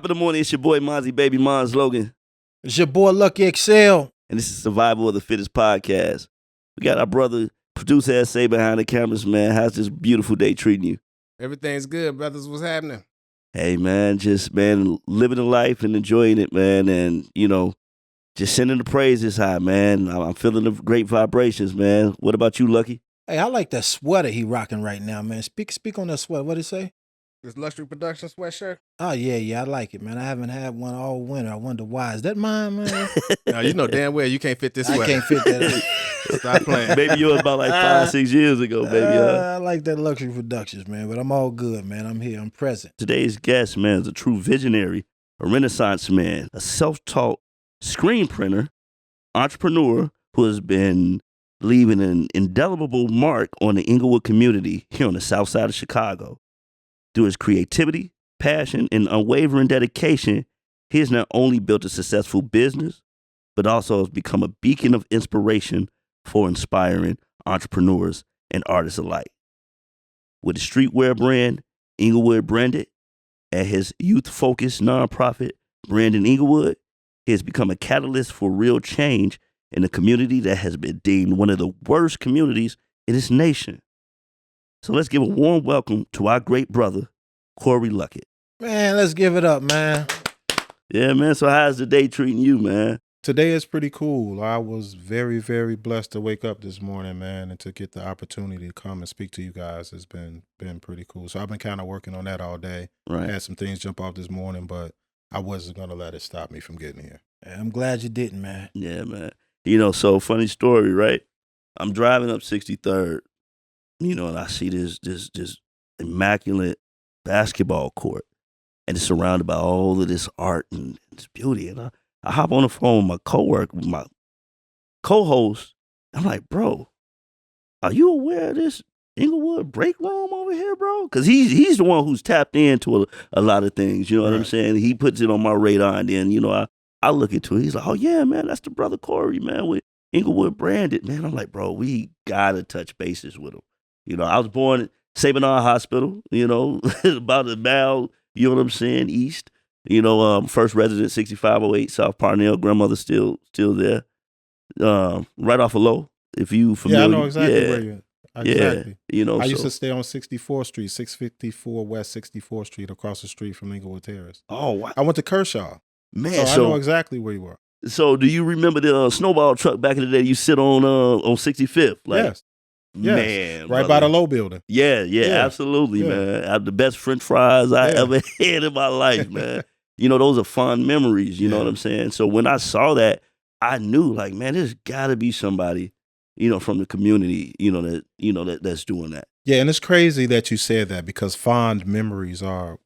Top of the morning, it's your boy Monz Logan. It's your boy Lucky XL. And this is Survival of the Fittest podcast. We got our brother, producer SA behind the cameras, man. How's this beautiful day treating you? Everything's good, brothers. What's happening? Hey, man, just, man, living the life and enjoying it, man. And, you know, just sending the praises high, man. I'm feeling the great vibrations, man. What about you, Lucky? Hey, I like that sweater he rocking right now, man. Speak on that sweater. What did it say? This Luxury Production sweatshirt? Oh, yeah, I like it, man. I haven't had one all winter. I wonder why. Is that mine, man? No, you know damn well you can't fit this sweater. I can't fit that. Stop playing. Maybe you was about like 5-6 years ago, baby. I like that Luxury Productions, man. But I'm all good, man. I'm here. I'm present. Today's guest, man, is a true visionary, a renaissance man, a self-taught screen printer, entrepreneur who has been leaving an indelible mark on the Englewood community here on the south side of Chicago. Through his creativity, passion, and unwavering dedication, he has not only built a successful business, but also has become a beacon of inspiration for inspiring entrepreneurs and artists alike. With his streetwear brand, Englewood Branded, and his youth-focused nonprofit, Branding Englewood, he has become a catalyst for real change in a community that has been deemed one of the worst communities in this nation. So let's give a warm welcome to our great brother, Cory Luckett. Man, let's give it up, man. Yeah, man. So how's the day treating you, man? Today is pretty cool. I was very, very blessed to wake up this morning, man, and to get the opportunity to come and speak to you guys has been pretty cool. So I've been kind of working on that all day. Right. Had some things jump off this morning, but I wasn't going to let it stop me from getting here. I'm glad you didn't, man. Yeah, man. You know, so funny story, right? I'm driving up 63rd, you know, and I see this immaculate basketball court, and it's surrounded by all of this art and this beauty. And I hop on the phone with my coworker, with my co-host. I'm like, bro, are you aware of this Englewood break room over here, bro? Because he's the one who's tapped into a lot of things, you know what I'm saying? He puts it on my radar, and then, you know, I look into it. He's like, oh, yeah, man, that's the brother Cory, man, with Englewood Branded. Man, I'm like, bro, we got to touch bases with him. You know, I was born at Sabinar Hospital, you know, about a mile, you know what I'm saying, east. You know, first resident, 6508 South Parnell. Grandmother still there. Right off of Low, if you familiar. Yeah, I know exactly where you're at. Exactly. Yeah, you know. I used to stay on 64th Street, 654 West 64th Street, across the street from Inglewood Terrace. Oh, wow. I went to Kershaw. Man, so I know exactly where you were. So do you remember the snowball truck back in the day you sit on 65th? Like, yes. Man, right brother. by the Low building. Yeah, absolutely, man. I had the best French fries I ever had in my life, man. You know, those are fond memories, you know what I'm saying? So when I saw that, I knew, like, man, there's got to be somebody, you know, from the community, that's doing that. Yeah, and it's crazy that you said that, because fond memories are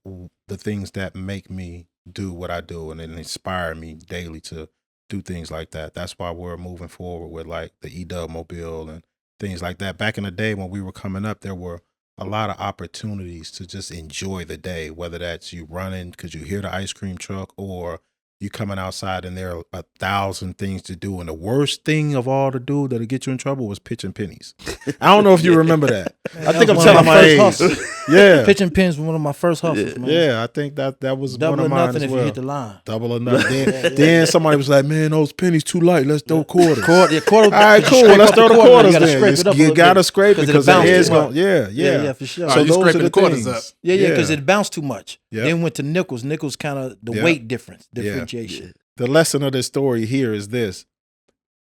the things that make me do what I do, and it inspire me daily to do things like that. That's why we're moving forward with, like, the E-Dub Mobile and things like that. Back in the day when we were coming up, there were a lot of opportunities to just enjoy the day, whether that's you running because you hear the ice cream truck, or you coming outside and there are 1,000 things to do. And the worst thing of all to do that'll get you in trouble was pitching pennies. I don't know if you remember that. Man, I think I'm one telling of my age. hustles. Yeah. Pitching pins was one of my first hustles, man. Yeah, I think that was Double one or of mine nothing as if well. you hit the line. Double or nothing. Then somebody was like, man, those pennies too light. Let's throw quarters. Quarter, All right, cool. Let's throw the quarters then. You got to scrape it because the head's going. Yeah, for sure. So you those are scraping the the quarters things. up. Yeah, because it bounced too much. Yep. Then went to nickels. Nickels kind of the weight differentiation. The lesson of this story here is this.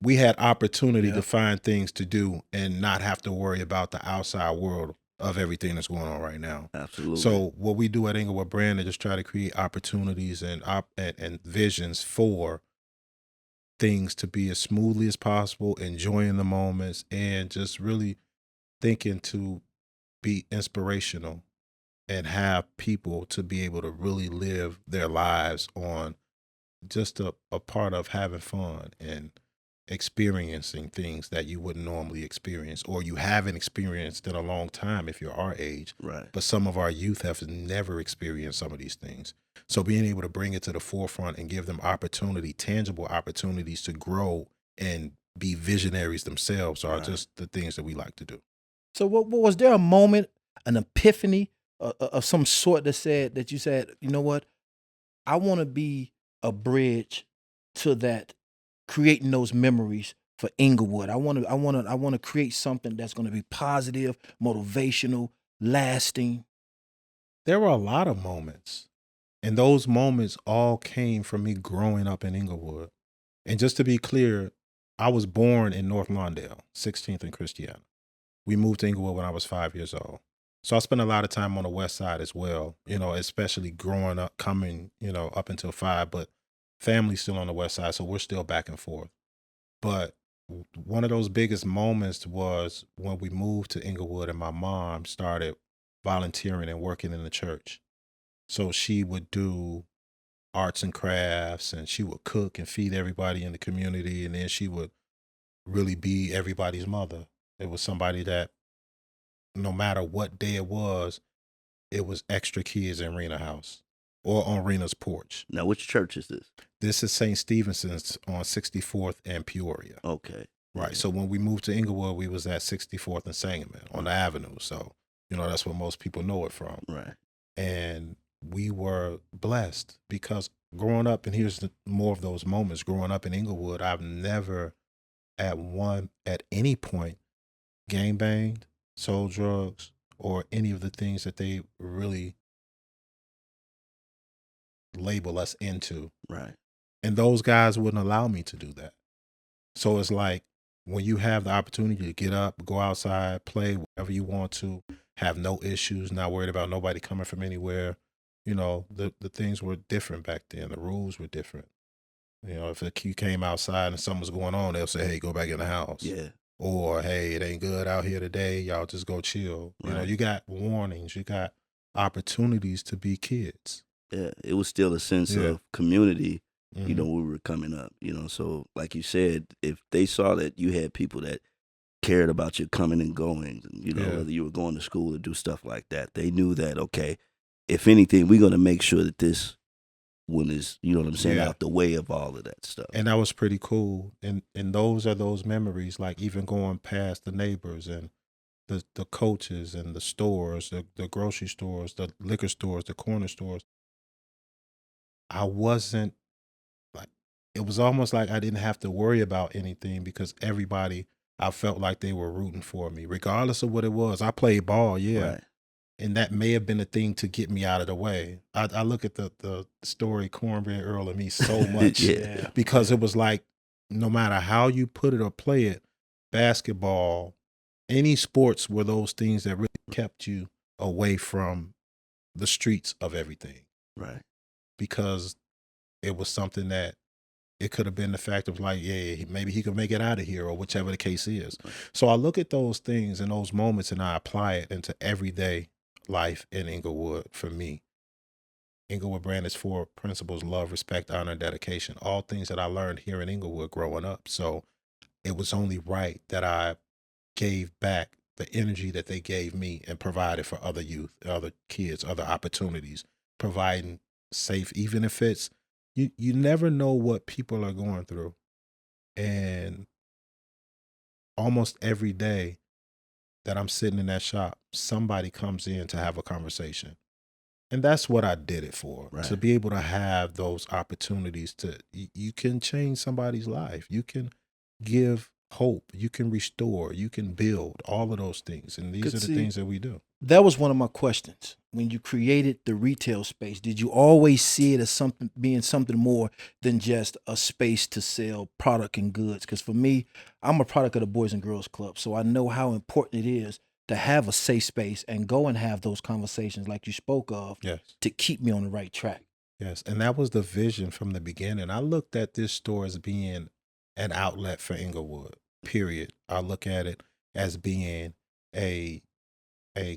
We had opportunity to find things to do and not have to worry about the outside world of everything that's going on right now. Absolutely. So what we do at Englewood Branded is try to create opportunities and visions for things to be as smoothly as possible, enjoying the moments, and just really thinking to be inspirational and have people to be able to really live their lives on just a part of having fun and experiencing things that you wouldn't normally experience, or you haven't experienced in a long time if you're our age. Right. But some of our youth have never experienced some of these things. So being able to bring it to the forefront and give them opportunity, tangible opportunities to grow and be visionaries themselves are just the things that we like to do. So what was there a moment, an epiphany of some sort that you said, you know what, I want to be a bridge to that, creating those memories for Englewood. I want to create something that's going to be positive, motivational, lasting. There were a lot of moments, and those moments all came from me growing up in Inglewood. And just to be clear, I was born in North Lawndale, 16th and Christiana. We moved to Inglewood when I was 5 years old. So I spent a lot of time on the west side as well, especially growing up, coming, up until 5, but family's still on the west side, so we're still back and forth. But one of those biggest moments was when we moved to Inglewood and my mom started volunteering and working in the church. So she would do arts and crafts, and she would cook and feed everybody in the community, and then she would really be everybody's mother. It was somebody that no matter what day it was extra kids in Rena house or on Rena's porch. Now, which church is this? This is St. Stevenson's on 64th and Peoria. Okay. Right. So when we moved to Inglewood, we was at 64th and Sangamon on the avenue. So, that's where most people know it from. Right. And we were blessed because growing up, and here's more of those moments, growing up in Inglewood, I've never at any point gang banged, sold drugs, or any of the things that they really label us into. Right. And those guys wouldn't allow me to do that. So it's like when you have the opportunity to get up, go outside, play whatever you want to, have no issues, not worried about nobody coming from anywhere. The things were different back then. The rules were different. If you came outside and something was going on, they'll say, hey, go back in the house. Yeah. Or, hey, it ain't good out here today. Y'all just go chill. Right. You got warnings. You got opportunities to be kids. Yeah. It was still a sense of community, when we were coming up, So like you said, if they saw that you had people that cared about your coming and going, whether you were going to school or do stuff like that, they knew that, okay, if anything, we're going to make sure that this one is, out the way of all of that stuff. And that was pretty cool. And those are those memories, like even going past the neighbors and the coaches and the stores, the grocery stores, the liquor stores, the corner stores. I wasn't like, it was almost like I didn't have to worry about anything because everybody, I felt like they were rooting for me, regardless of what it was. I played ball, Right. And that may have been a thing to get me out of the way. I look at the story Cornbread Earl and me so much because it was like, no matter how you put it or play it, basketball, any sports were those things that really kept you away from the streets of everything. Right. Because it was something that it could have been the fact of like, yeah, maybe he could make it out of here or whichever the case is. Right. So I look at those things and those moments and I apply it into everyday life in Inglewood for me. Englewood Branded's 4 principles: love, respect, honor, and dedication. All things that I learned here in Inglewood growing up. So it was only right that I gave back the energy that they gave me and provided for other youth, other kids, other opportunities, providing safe, even if it's, you never know what people are going through. And almost every day that I'm sitting in that shop, somebody comes in to have a conversation. And that's what I did it for, Right. to be able to have those opportunities to, you can change somebody's life. You can give hope. You can restore. You can build, all of those things. And these are the things that we do. That was one of my questions. When you created the retail space, did you always see it as being something more than just a space to sell product and goods? Because for me, I'm a product of the Boys and Girls Club, so I know how important it is to have a safe space and go and have those conversations like you spoke of to keep me on the right track. Yes, and that was the vision from the beginning. I looked at this store as being an outlet for Inglewood, period. I look at it as being a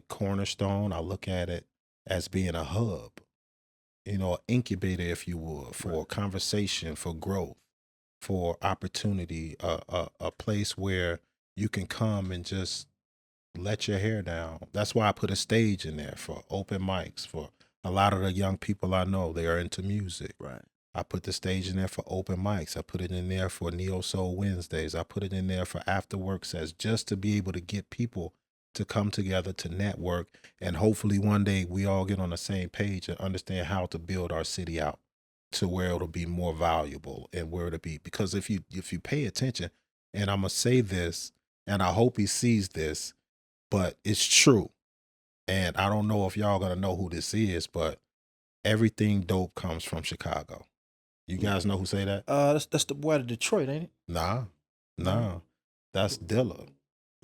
cornerstone. I look at it as being a hub, an incubator, if you will, for conversation, for growth, for opportunity, a place where you can come and just let your hair down. That's why I put a stage in there for open mics. For a lot of the young people I know, they are into music. Right. I put the stage in there for open mics. I put it in there for Neo Soul Wednesdays. I put it in there for after work sets, just to be able to get people to come together, to network, and hopefully one day we all get on the same page and understand how to build our city out. to where it'll be more valuable and where it'll be. Because if you pay attention, and I'm gonna say this, and I hope he sees this, but it's true. And I don't know if y'all gonna know who this is, but everything dope comes from Chicago. You guys know who say that? That's the boy out of Detroit, ain't it? Nah. That's Dilla.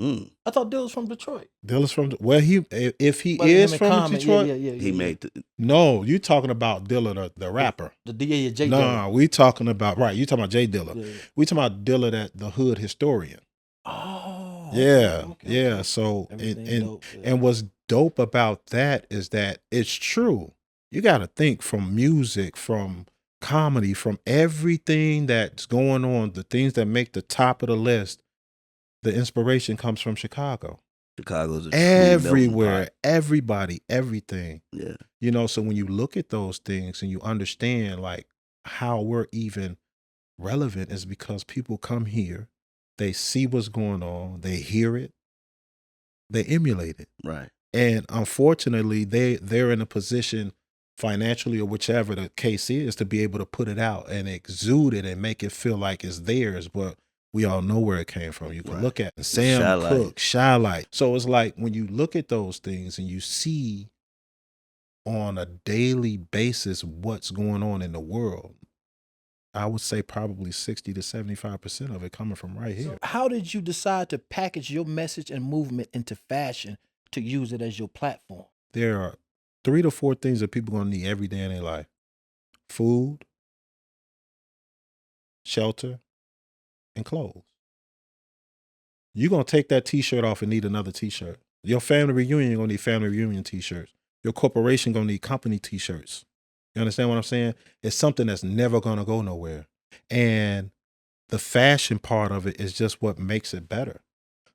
I thought Dill was from Detroit. Dilla's from if he But is him in from Common, Detroit, He made the, no, you talking about Dilla the rapper. The J Nah, we talking about you talking about Jay Dilla. Yeah. We talking about Dilla the hood historian. Oh. Yeah, okay. yeah. So Everything dope, yeah. and what's dope about that is that it's true. You got to think from music, from comedy, from everything that's going on, the things that make the top of the list. The inspiration comes from Chicago. Chicago's a true Everywhere, melting pot. everybody, everything. Yeah. You know, so when you look at those things and you understand like how we're even relevant is because people come here, they see what's going on, they hear it, they emulate it. Right. And unfortunately, they're in a position financially or whichever the case is to be able to put it out and exude it and make it feel like it's theirs. But we all know where it came from. You can look at Sam Shy Cooke, Shy Light. So it's like when you look at those things and you see on a daily basis what's going on in the world, I would say probably 60 to 75% of it coming from right here. So how did you decide to package your message and movement into fashion to use it as your platform? There are 3 to 4 things that people are going to need every day in their life. Food, shelter, and clothes. You're going to take that t-shirt off and need another t-shirt. Your family reunion, you're going to need family reunion t-shirts. Your corporation going to need company t-shirts. You understand what I'm saying? It's something that's never going to go nowhere. And the fashion part of it is just what makes it better.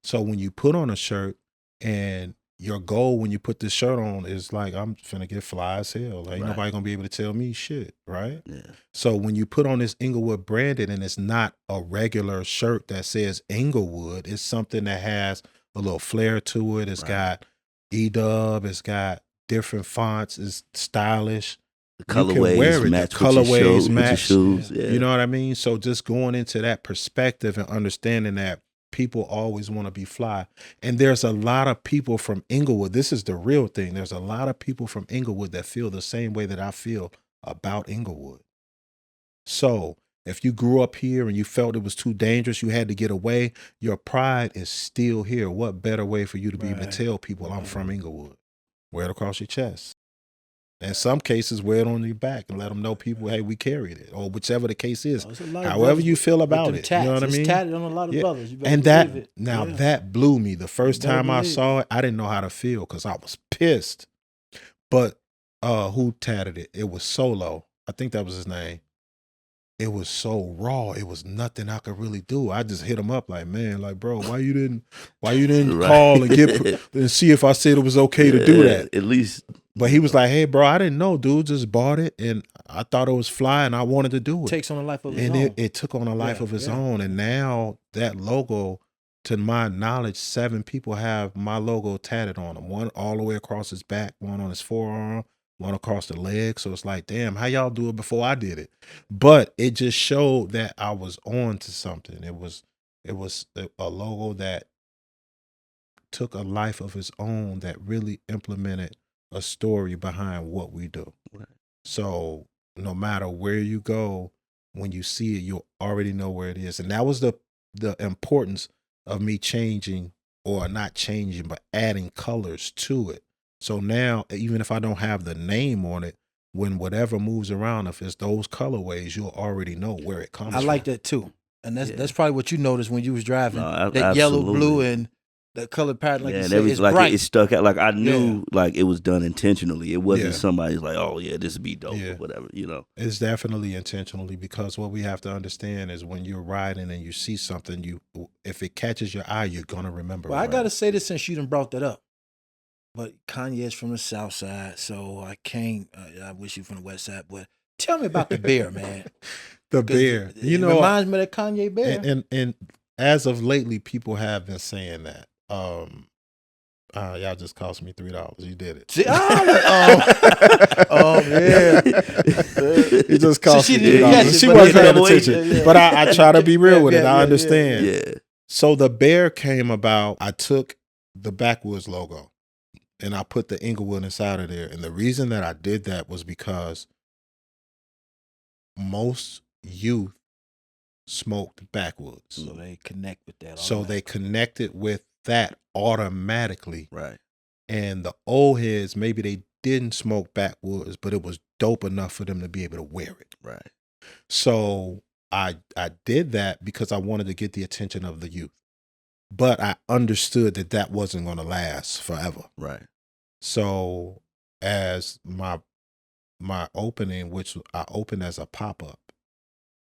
So when you put on a shirt and your goal when you put this shirt on is like, I'm finna get fly as hell. Like, ain't nobody gonna be able to tell me shit, right? Yeah. So when you put on this Englewood branded and it's not a regular shirt that says Englewood, it's something that has a little flair to it. It's got E-dub, it's got different fonts, it's stylish. The colorways match the colorways match. With your shoes. Yeah. You know what I mean? So just going into that perspective and understanding that people always want to be fly. And there's a lot of people from Englewood. This is the real thing. There's a lot of people from Englewood that feel the same way that I feel about Englewood. So if you grew up here and you felt it was too dangerous, you had to get away, your pride is still here. What better way for you to be able to tell people I'm from Englewood? Wear it across your chest. In some cases, wear it on your back and let them know people, hey, we carried it, or whichever the case is. However you feel about it, you know what I mean? It's tatted on a lot of brothers. You and that it. Now that blew me. The first time I saw it, I didn't know how to feel because I was pissed. But who tatted it? It was Solo. I think that was his name. It was so raw. It was nothing I could really do. I just hit him up like, man, like, bro, why you didn't call and get and see if I said it was okay to do that? At least. But he was like, hey, bro, I didn't know, dude. Just bought it, and I thought it was fly, and I wanted to do it. Takes on a life of its own. And it took on a life of its own. And now that logo, to my knowledge, 7 people have my logo tatted on them. One all the way across his back, one on his forearm, one across the leg. So it's like, damn, how y'all do it before I did it? But it just showed that I was on to something. It was a logo that took a life of its own, that really implemented a story behind what we do. Right. So no matter where you go, when you see it, you'll already know where it is. And that was the importance of me changing, or not changing, but adding colors to it. So now, even if I don't have the name on it, when whatever moves around, if it's those colorways, you'll already know where it comes from. I like that too. And that's probably what you noticed when you was driving. No, that yellow, blue, and the color pattern, like you said, it's like bright. it stuck out. Like I knew, like it was done intentionally. It wasn't somebody's like, oh yeah, this would be dope or whatever. You know, it's definitely intentionally, because what we have to understand is when you're riding and you see something, if it catches your eye, you're gonna remember. Well, I gotta say this since you done brought that up. But Kanye's from the South Side, so I can't. I wish you from the West Side. But tell me about the bear, man. The bear, it reminds me of that Kanye bear. And as of lately, people have been saying that. Y'all just cost me $3. You did it. See, yeah. It just cost she me didn't $3. catch it, She but wasn't yeah, paying attention. yeah. But I try to be real with it. Yeah, I yeah, understand. Yeah. So the bear came about. I took the Backwoods logo and I put the Inglewood inside of there. And the reason that I did that was because most youth smoked Backwoods. So they connect with that. So they connected with that automatically. Right. And the old heads, maybe they didn't smoke Backwoods, but it was dope enough for them to be able to wear it. Right. So I did that because I wanted to get the attention of the youth. But I understood that that wasn't going to last forever. Right. So as my opening, which I opened as a pop-up,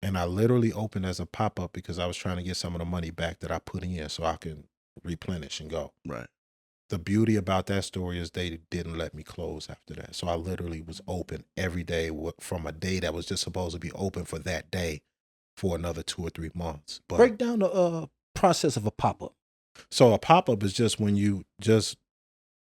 and I literally opened as a pop-up because I was trying to get some of the money back that I put in so I can replenish and go. Right. The beauty about that story is they didn't let me close after that. So I literally was open every day from a day that was just supposed to be open for that day for another 2 or 3 months. But break down the process of a pop-up. so a pop-up is just when you just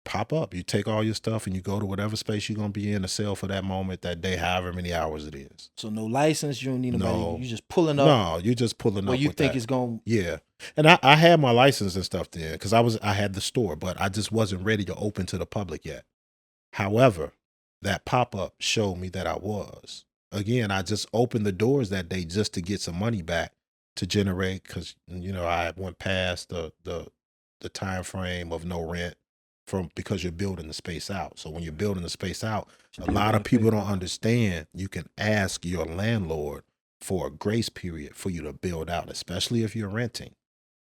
pop up. You take all your stuff and you go to whatever space you're going to be in to sell for that moment, that day, however many hours it is. So no license, you don't need nobody. No. You just pulling up. No, you're just pulling up. Where you with think that. it's going. Yeah. And I had my license and stuff there because I had the store, but I just wasn't ready to open to the public yet. However, that pop-up showed me that I was. Again, I just opened the doors that day just to get some money back to generate, because I went past the time frame of no rent because you're building the space out. So when you're building the space out, a lot of people don't understand you can ask your landlord for a grace period for you to build out, especially if you're renting.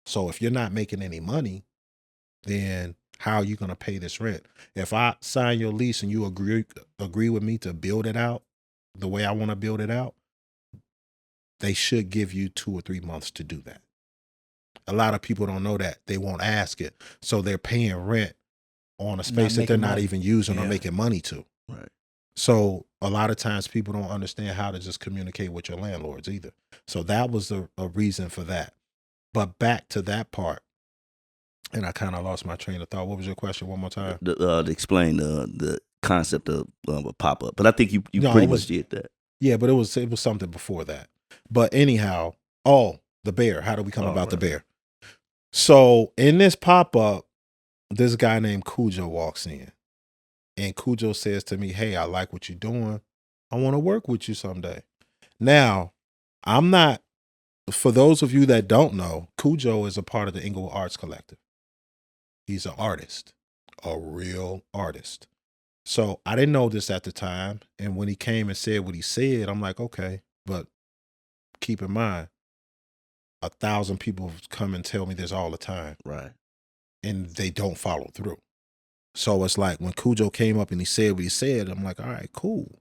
So if you're not making any money, then how are you going to pay this rent? If I sign your lease and you agree with me to build it out the way I want to build it out, they should give you 2 or 3 months to do that. A lot of people don't know that. They won't ask it. So they're paying rent on a space that they're not even using or making money to. Right. So a lot of times people don't understand how to just communicate with your landlords either. So that was a reason for that. But back to that part, and I kind of lost my train of thought. What was your question one more time? To explain the concept of a pop-up. But I think you No, pretty much did that. Yeah, but it was something before that. But anyhow, the bear. How do we come about the bear? So in this pop-up, this guy named Cujo walks in. And Cujo says to me, "Hey, I like what you're doing. I want to work with you someday." Now, I'm not, for those of you that don't know, Cujo is a part of the Englewood Arts Collective. He's an artist, a real artist. So I didn't know this at the time. And when he came and said what he said, I'm like, okay, but keep in mind, 1,000 people come and tell me this all the time. Right. And they don't follow through. So it's like when Cujo came up and he said what he said, I'm like, all right, cool.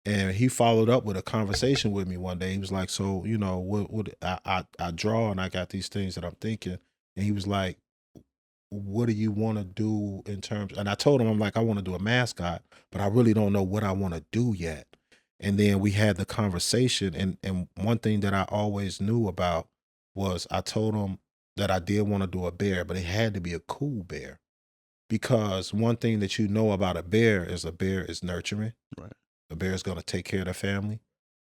And he followed up with a conversation with me one day. He was like, so, what I draw and I got these things that I'm thinking. And he was like, what do you want to do in terms? And I told him, I'm like, I want to do a mascot, but I really don't know what I want to do yet. And then we had the conversation. And one thing that I always knew about was I told him that I did want to do a bear, but it had to be a cool bear. Because one thing that you know about a bear is nurturing. Right. A bear is going to take care of their family,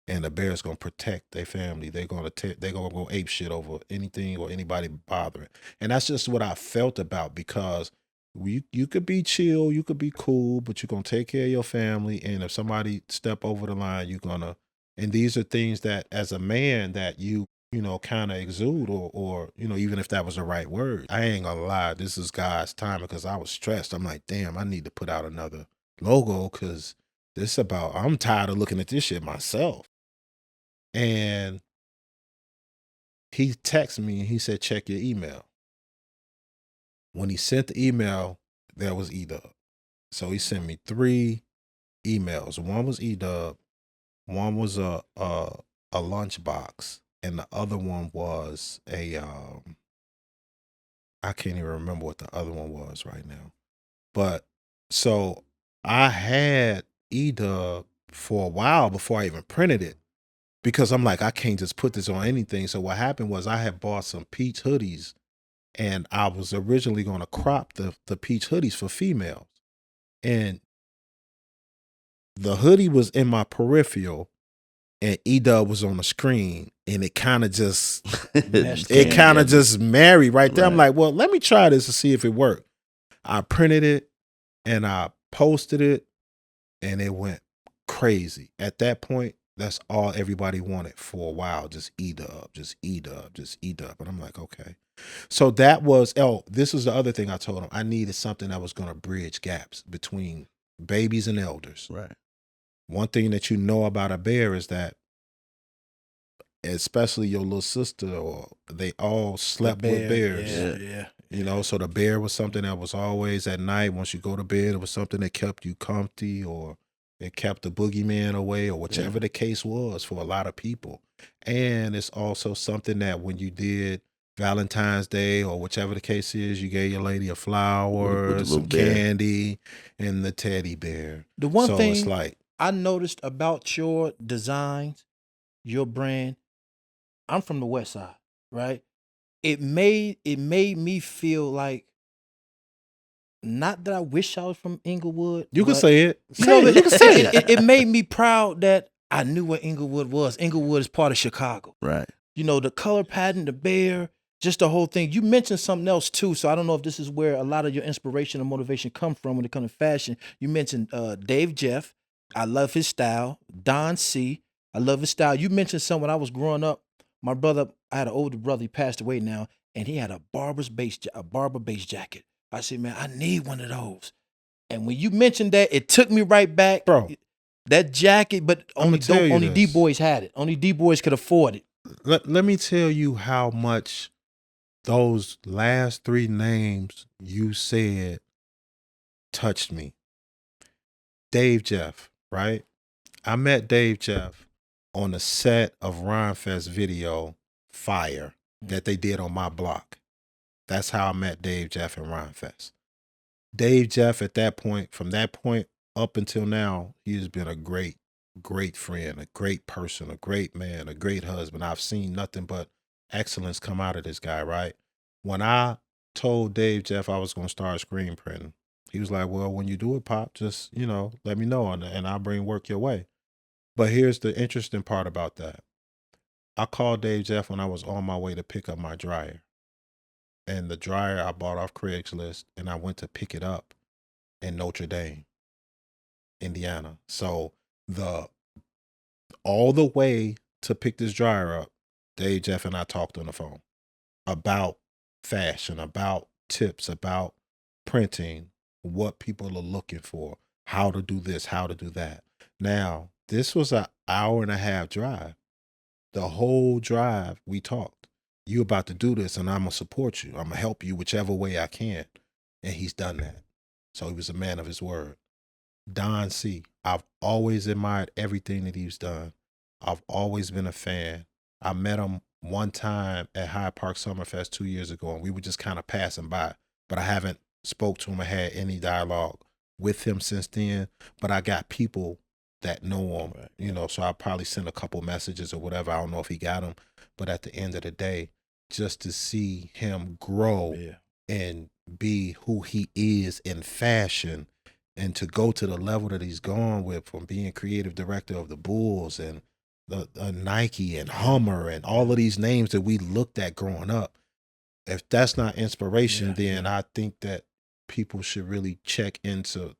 and a bear is going to protect their family. They're going to go ape shit over anything or anybody bothering. And that's just what I felt about, because you could be chill, you could be cool, but you're going to take care of your family. And if somebody step over the line, you're going to, and these are things that as a man that you kind of exude or even if that was the right word. I ain't gonna lie, this is God's time, because I was stressed. I'm like, damn, I need to put out another logo, because I'm tired of looking at this shit myself. And he texted me and he said, check your email. When he sent the email, there was E-Dub. So he sent me 3 emails. One was E-Dub, one was a lunchbox, and the other one was I can't even remember what the other one was right now. But so I had E-Dub for a while before I even printed it, because I'm like, I can't just put this on anything. So what happened was I had bought some Peach hoodies And I was originally going to crop the peach hoodies for females. And the hoodie was in my peripheral and E-Dub was on the screen, and it kind of just just married right there. I'm like, well, let me try this to see if it worked. I printed it and I posted it, and it went crazy. At that point, that's all everybody wanted for a while. Just E-Dub, just E-Dub, just E-Dub. And I'm like, okay. So that was, this is the other thing I told him. I needed something that was going to bridge gaps between babies and elders. Right. One thing that you know about a bear is that, especially your little sister, or they all slept with bears. Yeah. You know, so the bear was something that was always at night. Once you go to bed, it was something that kept you comfy, or it kept the boogeyman away, or whichever the case was for a lot of people. And it's also something that when you did Valentine's Day or whichever the case is, you gave your lady a flower, some candy, and the teddy bear. The one thing it's like, I noticed about your designs, your brand, I'm from the West Side, right? It made me feel like, not that I wish I was from Englewood. You can say it. You can say it. It made me proud that I knew what Englewood was. Englewood is part of Chicago. Right. You know, the color pattern, the bear, just the whole thing. You mentioned something else too, so I don't know if this is where a lot of your inspiration and motivation come from when it comes to fashion. You mentioned Dave Jeff. I love his style. Don C. I love his style. You mentioned something when I was growing up. My brother, I had an older brother, he passed away now, and he had a barber base jacket. I said, man, I need one of those. And when you mentioned that, it took me right back. Bro. That jacket, but only D-boys had it. Only D-boys could afford it. Let me tell you how much those last three names you said touched me. Dave Jeff, right? I met Dave Jeff on the set of Rhymefest video Fire that they did on my block. That's how I met Dave Jeff and Rhymefest. Dave Jeff, at that point, from that point up until now, he has been a great, great friend, a great person, a great man, a great husband. I've seen nothing but excellence come out of this guy, right? When I told Dave Jeff I was going to start screen printing, he was like, well, when you do it, Pop, just, let me know, and I'll bring work your way. But here's the interesting part about that. I called Dave Jeff when I was on my way to pick up my dryer. And the dryer I bought off Craigslist, and I went to pick it up in Notre Dame, Indiana. So all the way to pick this dryer up, Dave Jeff and I talked on the phone about fashion, about tips, about printing, what people are looking for, how to do this, how to do that. Now, this was an 1.5-hour drive. The whole drive we talked. You about to do this, and I'm going to support you. I'm going to help you whichever way I can. And he's done that. So he was a man of his word. Don C. I've always admired everything that he's done. I've always been a fan. I met him one time at Hyde Park Summerfest 2 years ago, and we were just kind of passing by. But I haven't spoke to him or had any dialogue with him since then. But I got people that know him, so I'll probably send a couple messages or whatever. I don't know if he got them. But at the end of the day, just to see him grow and be who he is in fashion, and to go to the level that he's gone with, from being creative director of the Bulls and the Nike and Hummer and all of these names that we looked at growing up. If that's not inspiration, then I think that people should really check into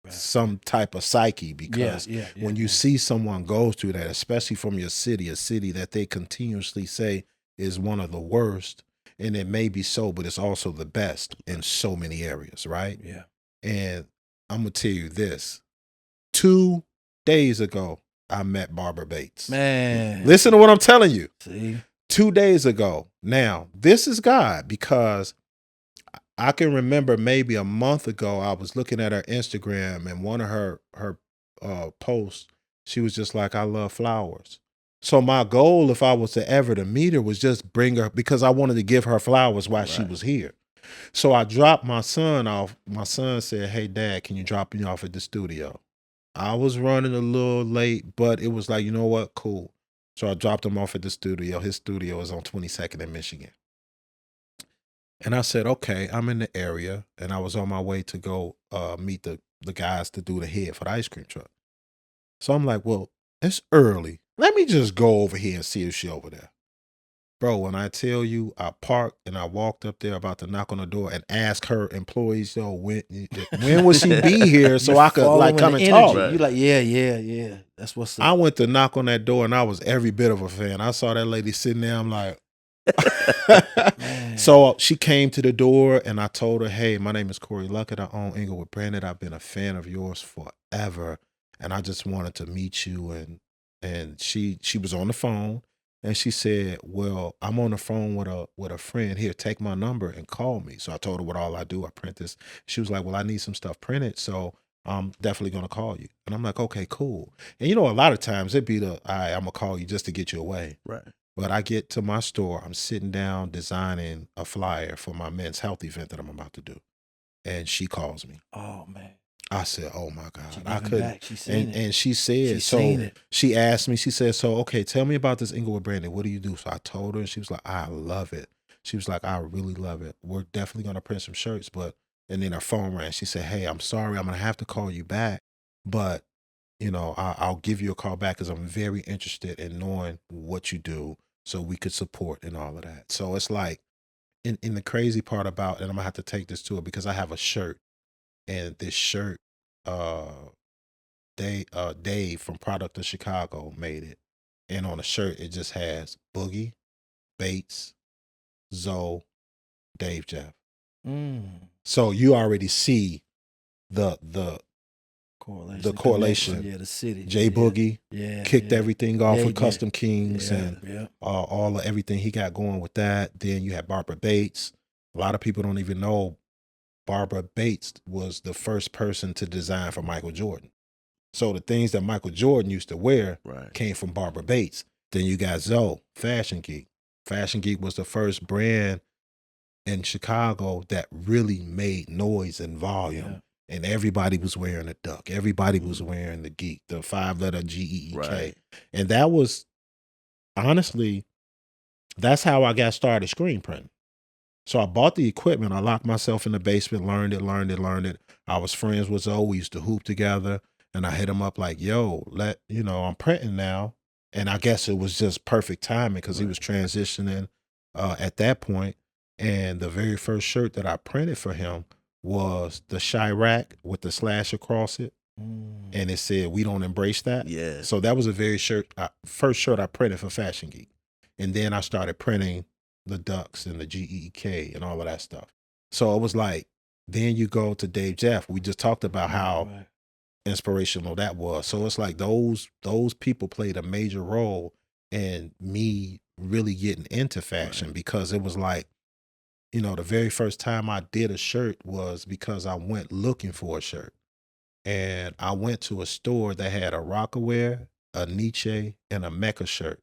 some type of psyche, because when you see someone go through that, especially from your city, a city that they continuously say is one of the worst, and it may be so, but it's also the best in so many areas, right? Yeah. And I'm going to tell you this. 2 days ago, I met Barbara Bates. Man. Listen to what I'm telling you. See? 2 days ago. Now, this is God, because I can remember maybe a month ago, I was looking at her Instagram, and one of her posts, she was just like, I love flowers. So my goal, if I was to ever to meet her, was just bring her, because I wanted to give her flowers while she was here. So I dropped my son off. My son said, hey, Dad, can you drop me off at the studio? I was running a little late, but it was like, you know what? Cool. So I dropped him off at the studio. His studio is on 22nd in Michigan. And I said, okay, I'm in the area, and I was on my way to go meet the guys to do the head for the ice cream truck. So I'm like, well, it's early. Let me just go over here and see if she's over there. Bro, when I tell you, I parked and I walked up there about to knock on the door and ask her employees, yo, when will she be here so I could like come and talk? Right. You like, yeah. That's what's up. I went to knock on that door and I was every bit of a fan. I saw that lady sitting there. I'm like, so she came to the door and I told her, hey, my name is Cory Luckett. I own Englewood Branded. I've been a fan of yours forever. And I just wanted to meet you. And she was on the phone and she said, well, I'm on the phone with a friend here. Take my number and call me. So I told her what all I do. I print this. She was like, well, I need some stuff printed. So I'm definitely going to call you. And I'm like, okay, cool. And a lot of times it'd be all right, I'm going to call you just to get you away. Right. But I get to my store, I'm sitting down designing a flyer for my men's health event that I'm about to do. And she calls me. Oh, man. I said, oh my God. I couldn't. She seen it. And she said, she asked me, she said, so, okay, tell me about this Englewood Branded. What do you do? So I told her, and she was like, I love it. She was like, I really love it. We're definitely going to print some shirts. And then her phone rang. She said, hey, I'm sorry. I'm going to have to call you back. But, I'll give you a call back because I'm very interested in knowing what you do so we could support and all of that. So it's like, in the crazy part about, and I'm going to have to take this to her because I have a shirt. And this shirt, Dave from Product of Chicago made it. And on the shirt, it just has Boogie, Bates, Zoe, Dave Jeff. So you already see the correlation. Yeah, the city. Jay Boogie kicked everything off with yeah. Custom Kings and all of everything he got going with that. Then you had Barbara Bates. A lot of people don't even know Barbara Bates was the first person to design for Michael Jordan. So the things that Michael Jordan used to wear came from Barbara Bates. Then you got Zoe, Fashion Geek. Fashion Geek was the first brand in Chicago that really made noise and volume. Yeah. And everybody was wearing a duck. Everybody was wearing the geek, the 5-letter GEEK. Right. And that was, honestly, that's how I got started screen printing. So I bought the equipment. I locked myself in the basement, learned it. I was friends with Zoe. We used to hoop together. And I hit him up like, yo, I'm printing now. And I guess it was just perfect timing because he was transitioning at that point. And the very first shirt that I printed for him was the Chirac with the slash across it. And it said, we don't embrace that. Yeah. So that was the very first shirt I printed for Fashion Geek. And then I started printing the ducks and the GEK and all of that stuff. So it was like, then you go to Dave Jeff. We just talked about how inspirational that was. So it's like those people played a major role in me really getting into fashion because it was like, the very first time I did a shirt was because I went looking for a shirt. And I went to a store that had a Rocawear, a Nietzsche, and a Mecca shirt.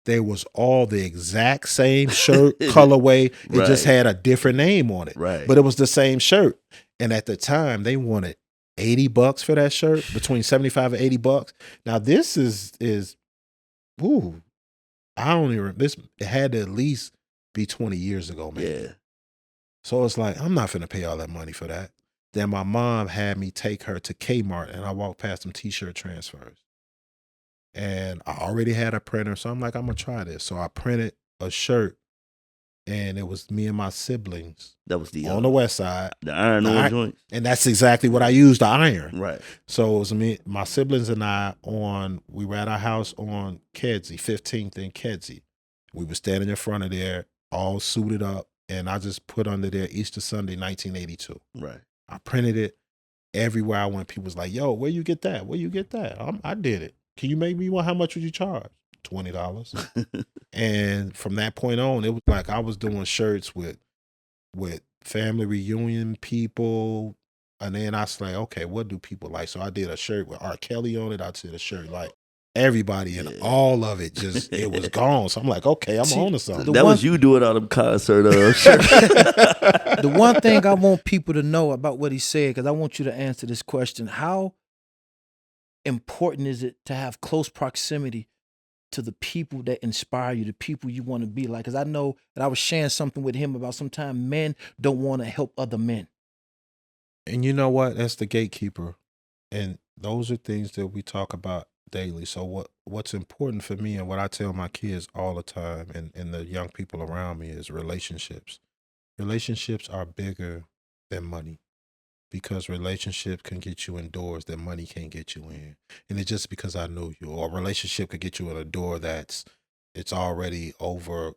They was all the exact same shirt colorway. It just had a different name on it. Right. But it was the same shirt. And at the time, they wanted $80 for that shirt, between $75 and $80. Now this is I don't even. It had to at least be 20 years ago, man. Yeah. So it's like I'm not finna pay all that money for that. Then my mom had me take her to Kmart, and I walked past some T-shirt transfers. And I already had a printer, so I'm like, I'm going to try this. So I printed a shirt, and it was me and my siblings. That was on the west side. The iron joints. And that's exactly what I used, the iron. Right. So it was me, my siblings and I we were at our house on Kedzie, 15th and Kedzie. We were standing in front of there, all suited up, and I just put under there Easter Sunday, 1982. Right. I printed it. Everywhere I went, people was like, yo, where you get that? Where you get that? I did it. Can you make me one? How much would you charge? $20. And from that point on, it was like I was doing shirts with family reunion people. And then I was like, okay, what do people like? So I did a shirt with R. Kelly on it. I did a shirt like everybody, and all of it just, it was gone. So I'm like, okay, I'm on to something. That was you doing all them concert shirts. The one thing I want people to know about what he said, because I want you to answer this question: how important is it to have close proximity to the people that inspire you, the people you want to be like? Because I know that I was sharing something with him about sometimes men don't want to help other men. And you know what? That's the gatekeeper. And those are things that we talk about daily. So what's important for me and what I tell my kids all the time and the young people around me is relationships. Relationships are bigger than money because relationships can get you in doors that money can't get you in. And it's just because I know you, or a relationship could get you in a door it's already over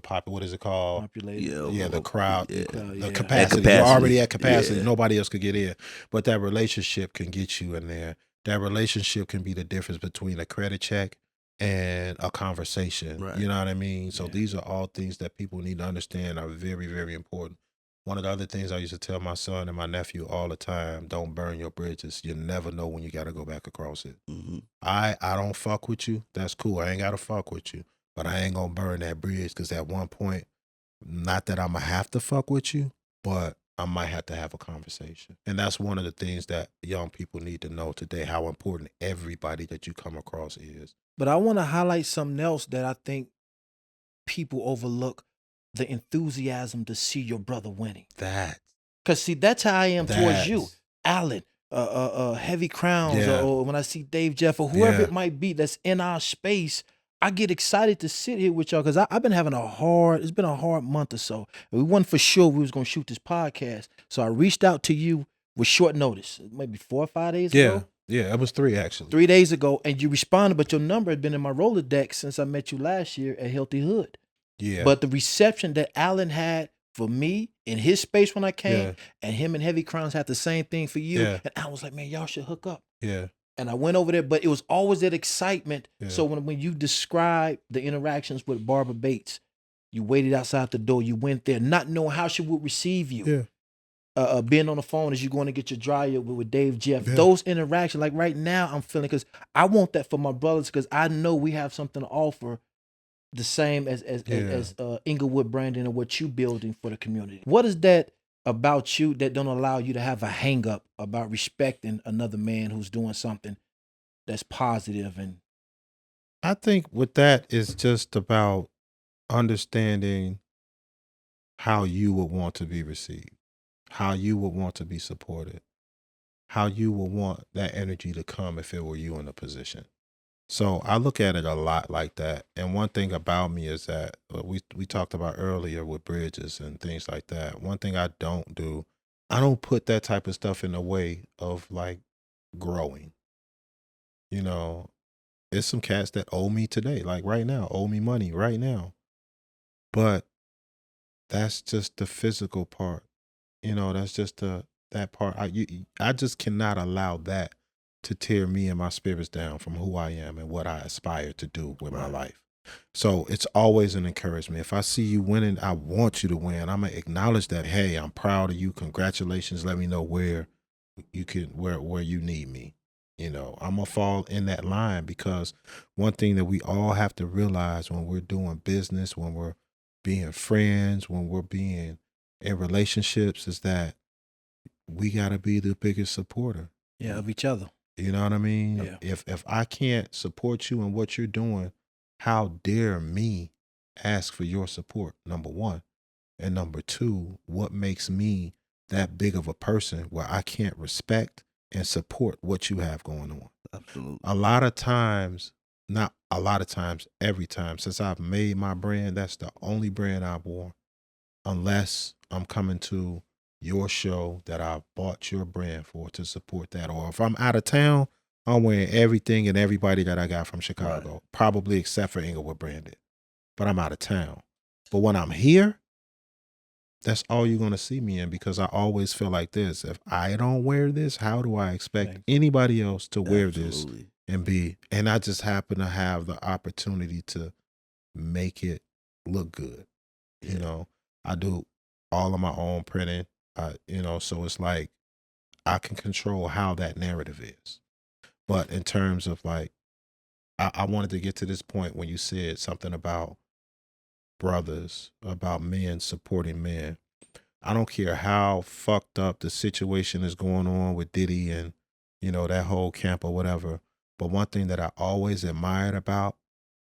popular. What is it called? Populated. Yeah, the crowd, Yeah. the Yeah. capacity. At You're capacity. already at capacity. Yeah. Nobody else could get in. But that relationship can get you in there. That relationship can be the difference between a credit check and a conversation. Right. You know what I mean? So Yeah. these are all things that people need to understand are very, very important. One of the other things I used to tell my son and my nephew all the time, don't burn your bridges. You never know when you got to go back across it. Mm-hmm. I don't fuck with you. That's cool. I ain't got to fuck with you. But I ain't going to burn that bridge because at one point, not that I'm going to have to fuck with you, but I might have to have a conversation. And that's one of the things that young people need to know today, how important everybody that you come across is. But I want to highlight something else that I think people overlook, the enthusiasm to see your brother winning. That. Because see, that's how I am towards you. That's- Allen, Heavy Crowns, Yeah. or when I see Dave Jeff or whoever Yeah. it might be that's in our space, I get excited to sit here with y'all because I've been having it's been a hard month or so. We wasn't for sure we was going to shoot this podcast. So I reached out to you with short notice, maybe 4 or 5 days Yeah. ago. Yeah, it was 3 actually. 3 days ago, and you responded, but your number had been in my Rolodex since I met you last year at Healthy Hood. Yeah. But the reception that Allen had for me in his space when I came, Yeah. and him and Heavy Crowns had the same thing for you. Yeah. And I was like, man, y'all should hook up. Yeah. And I went over there, but it was always that excitement. Yeah. So when you described the interactions with Barbara Bates, you waited outside the door, you went there, not knowing how she would receive you. Yeah. Being on the phone as you're going to get your dryer with Dave Jeff. Yeah. Those interactions, like right now, I'm feeling, because I want that for my brothers, because I know we have something to offer the same as Englewood Branding and what you building for the community. What is that about you that don't allow you to have a hang up about respecting another man who's doing something that's positive? And I think with that is just about understanding how you would want to be received, how you would want to be supported, how you would want that energy to come if it were you in a position. So I look at it a lot like that. And one thing about me is that we talked about earlier with bridges and things like that. One thing I don't do, I don't put that type of stuff in the way of like growing. You know, there's some cats that owe me today, like right now, owe me money right now. But that's just the physical part. You know, that's just that part. I just cannot allow that to tear me and my spirits down from who I am and what I aspire to do with my life. So it's always an encouragement. If I see you winning, I want you to win. I'm gonna acknowledge that. Hey, I'm proud of you. Congratulations. Let me know where you can where you need me. You know, I'm gonna fall in that line, because one thing that we all have to realize when we're doing business, when we're being friends, when we're being in relationships, is that we gotta be the biggest supporter. of each other. You know what I mean? Yeah. If I can't support you in what you're doing, how dare me ask for your support, number one. And number two, what makes me that big of a person where I can't respect and support what you have going on? Absolutely. A lot of times, not a lot of times, every time since I've made my brand, that's the only brand I've worn. Unless I'm coming to your show that I bought your brand for to support that. Or if I'm out of town, I'm wearing everything and everybody that I got from Chicago, probably except for Englewood Branded. But I'm out of town. But when I'm here, that's all you're going to see me in, because I always feel like this. If I don't wear this, how do I expect anybody else to wear this Absolutely. and be? And I just happen to have the opportunity to make it look good. Yeah. You know, I do all of my own printing. You know, so it's like I can control how that narrative is. But in terms of like, I wanted to get to this point when you said something about brothers, about men supporting men. I don't care how fucked up the situation is going on with Diddy and, you know, that whole camp or whatever. But one thing that I always admired about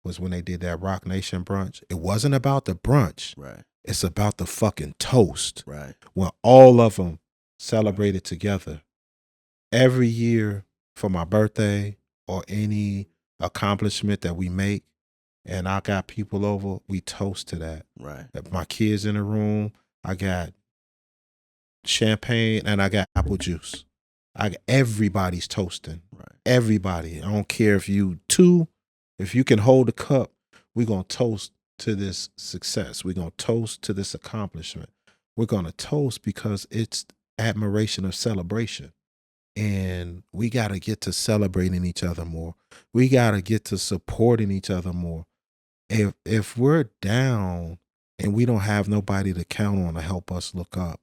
was when they did that Rock Nation brunch. It wasn't about the brunch. Right. It's about the fucking toast. Right. When all of them celebrated together. Every year for my birthday or any accomplishment that we make, and I got people over, we toast to that. Right. If my kids in the room, I got champagne and I got apple juice. Everybody's toasting. Right. Everybody. I don't care if you two, if you can hold a cup, we're going to toast to this success. We're going to toast to this accomplishment. We're going to toast because it's admiration of celebration. And we got to get to celebrating each other more. We got to get to supporting each other more. If we're down and we don't have nobody to count on to help us look up,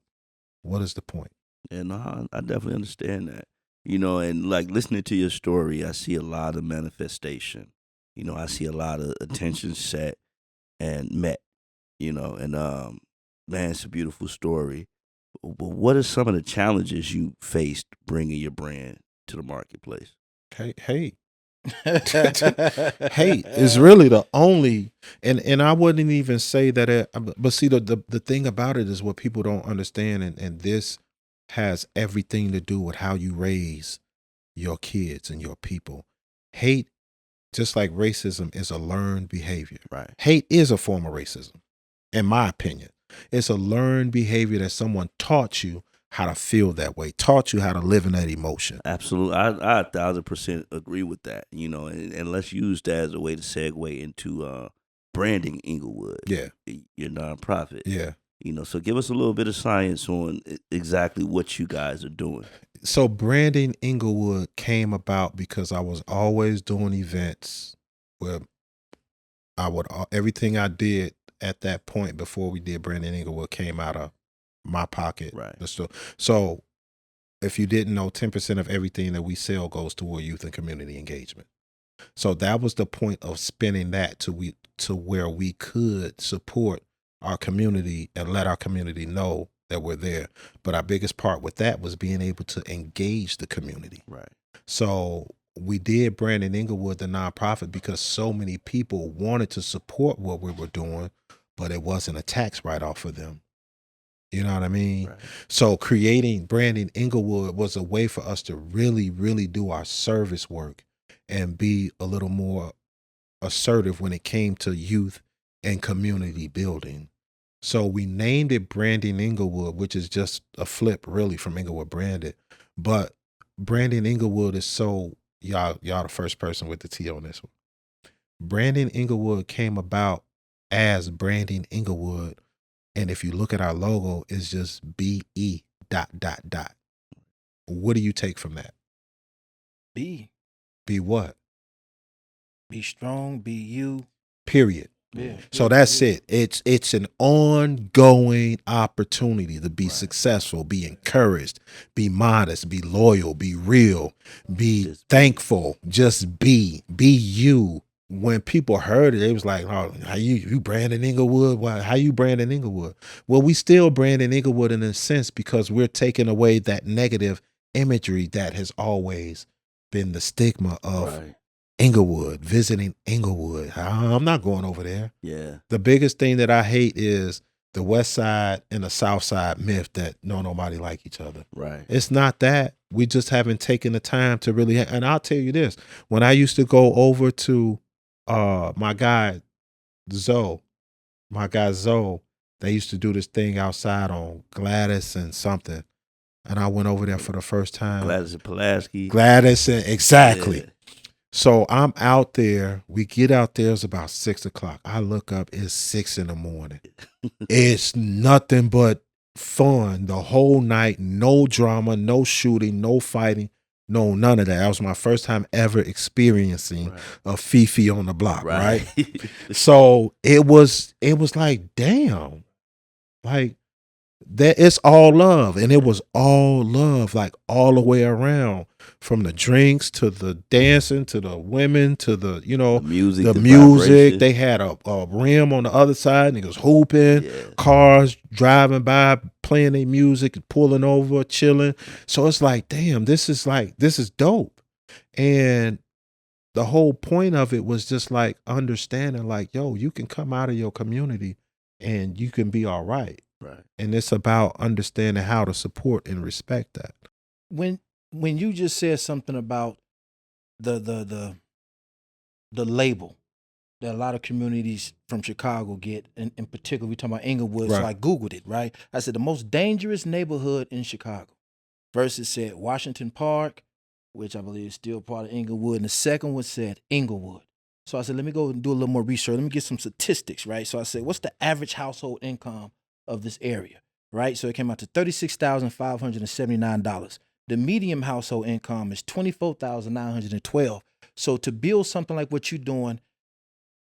what is the point? And I definitely understand that. You know, and like listening to your story, I see a lot of manifestation. You know, I see a lot of attention set and met. You know, and man, it's a beautiful story. But what are some of the challenges you faced bringing your brand to the marketplace? Hate is really the only, and I wouldn't even say that. But see, the thing about it is what people don't understand, and this has everything to do with how you raise your kids and your people. Hate, just like racism, is a learned behavior. Right. Hate is a form of racism, in my opinion. It's a learned behavior that someone taught you how to feel that way, taught you how to live in that emotion. Absolutely. I 1,000% agree with that, you know, and let's use that as a way to segue into Branding Englewood. Yeah. Your nonprofit. Yeah. You know, so give us a little bit of science on exactly what you guys are doing. So Branding Englewood came about because I was always doing events where everything I did at that point before we did Branding Englewood came out of my pocket. Right. So if you didn't know, 10% of everything that we sell goes toward youth and community engagement. So that was the point of spending that to where we could support our community and let our community know that we're there. But our biggest part with that was being able to engage the community. Right. So we did Branding Englewood, the nonprofit, because so many people wanted to support what we were doing, but it wasn't a tax write-off for them. You know what I mean? Right. So creating Branding Englewood was a way for us to really, really do our service work and be a little more assertive when it came to youth and community building. So we named it Branding Englewood, which is just a flip really from Englewood Branded. But Branding Englewood is so, y'all the first person with the T on this one. Branding Englewood came about as Branding Englewood. And if you look at our logo, it's just BE ... What do you take from that? Be what? Be strong, be you. Period. Yeah. So that's it. It's an ongoing opportunity to be successful, be encouraged, be modest, be loyal, be real, be thankful, just be you. When people heard it, it was like, oh, how you Branding Englewood? Why, how you Branding Englewood? Well, we still Branding Englewood in a sense because we're taking away that negative imagery that has always been the stigma of Englewood, visiting Englewood. I'm not going over there. Yeah. The biggest thing that I hate is the West Side and the South Side myth that nobody like each other. Right. It's not that. We just haven't taken the time to really. And I'll tell you this: when I used to go over to my guy Zoe, they used to do this thing outside on Gladys and something, and I went over there for the first time. Gladys and Pulaski. Gladys and exactly. Yeah. So I'm out there. We get out there. It's about 6 o'clock. I look up. It's 6 a.m. It's nothing but fun the whole night. No drama, no shooting, no fighting, no none of that. That was my first time ever experiencing a Fifi on the block. Right. So it was like, damn, like that. It's all love, and it was all love, like all the way around. From the drinks to the dancing to the women to the music. Vibration. They had a rim on the other side, niggas hooping, cars driving by, playing their music, pulling over, chilling. So it's like, damn, this is dope. And the whole point of it was just like understanding, like, yo, you can come out of your community and you can be all right. Right. And it's about understanding how to support and respect that. When you just said something about the label that a lot of communities from Chicago get, in particular, we talking about Englewood, so Right. I Googled it, right? I said the most dangerous neighborhood in Chicago. First it said Washington Park, which I believe is still part of Englewood, and the second one said Englewood. So I said, let me go and do a little more research. Let me get some statistics, right? So I said, what's the average household income of this area, right? So it came out to $36,579. The median household income is $24,912. So to build something like what you're doing,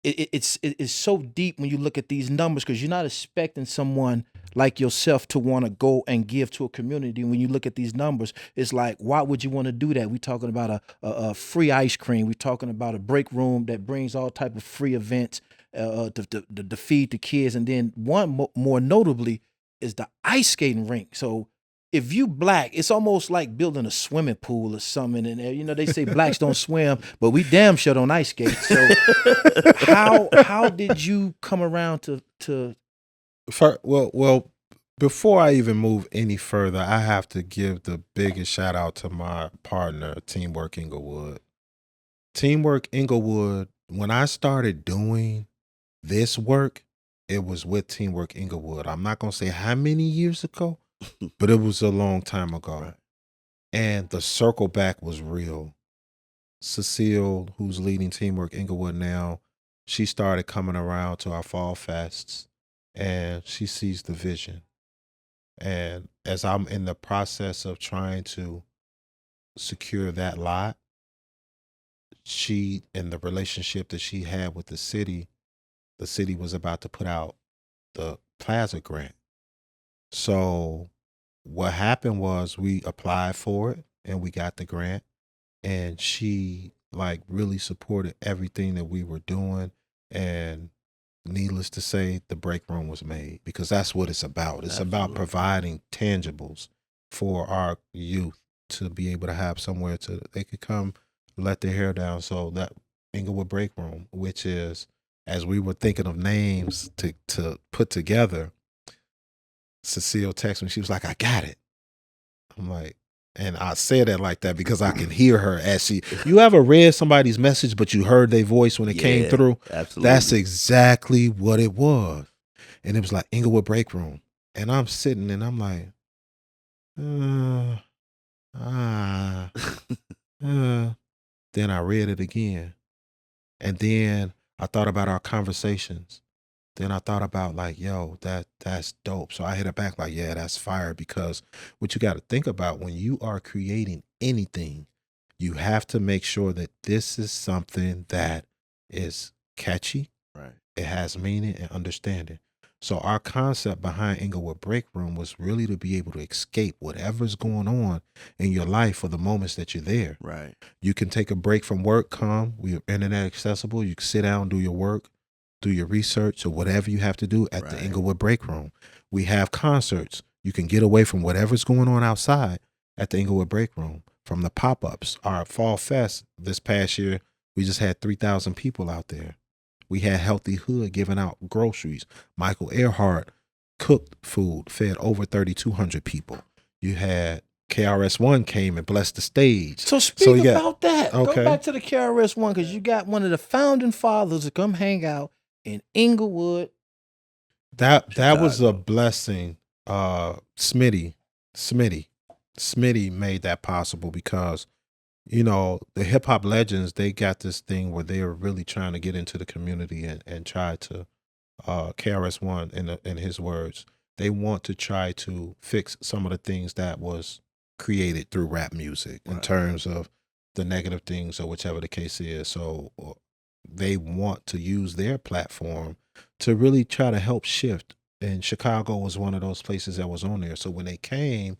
it's so deep when you look at these numbers, because you're not expecting someone like yourself to want to go and give to a community. When you look at these numbers, it's like, why would you want to do that? We're talking about a free ice cream. We're talking about a break room that brings all type of free events to feed the kids. And then one more notably is the ice skating rink. So if you black, it's almost like building a swimming pool or something in there. You know, they say blacks don't swim, but we damn sure don't ice skate. So how did you come around to Well, before I even move any further, I have to give the biggest shout out to my partner, Teamwork Englewood. Teamwork Englewood, when I started doing this work, it was with Teamwork Englewood. I'm not going to say how many years ago, but it was a long time ago. Right. And the circle back was real. Cecile, who's leading Teamwork Englewood now, she started coming around to our fall fests, and she sees the vision. And as I'm in the process of trying to secure that lot, she, and the relationship that she had with the city was about to put out the Plaza grant. So what happened was we applied for it and we got the grant, and she like really supported everything that we were doing. And needless to say, the break room was made, because that's what it's about. It's about Absolutely. providing tangibles for our youth to be able to have somewhere to, they could come let their hair down. So that Englewood break room, which is, as we were thinking of names to put together, Cecile texted me. She was like, I got it. I'm like, and I said it like that because I can hear her as she, you ever read somebody's message, but you heard their voice when it came Yeah, through? Absolutely. That's exactly what it was. And it was like Englewood break room. And I'm sitting and I'm like, Then I read it again. And then I thought about our conversations. Then I thought about like, yo, that's dope. So I hit it back like, yeah, that's fire. Because what you got to think about when you are creating anything, you have to make sure that this is something that is catchy. Right. It has meaning and understanding. So our concept behind Englewood Break Room was really to be able to escape whatever's going on in your life for the moments that you're there. Right. You can take a break from work, we're internet accessible. You can sit down, do your work, do your research, or whatever you have to do at the Right. Englewood Break Room. We have concerts. You can get away from whatever's going on outside at the Englewood Break Room. From the pop-ups, our Fall Fest this past year, we just had 3,000 people out there. We had Healthy Hood giving out groceries. Michael Earhart cooked food, fed over 3,200 people. You had KRS-One came and blessed the stage. So speak you got- about that. Okay. Go back to the KRS-One, because you got one of the founding fathers to come hang out in Englewood. That was a Chicago. blessing. Smitty made that possible because, you know, the hip hop legends, they got this thing where they are really trying to get into the community and try to, KRS-One in his words, they want to try to fix some of the things that was created through rap music in Right. terms of the negative things or whichever the case is. So they want to use their platform to really try to help shift. And Chicago was one of those places that was on there. So when they came,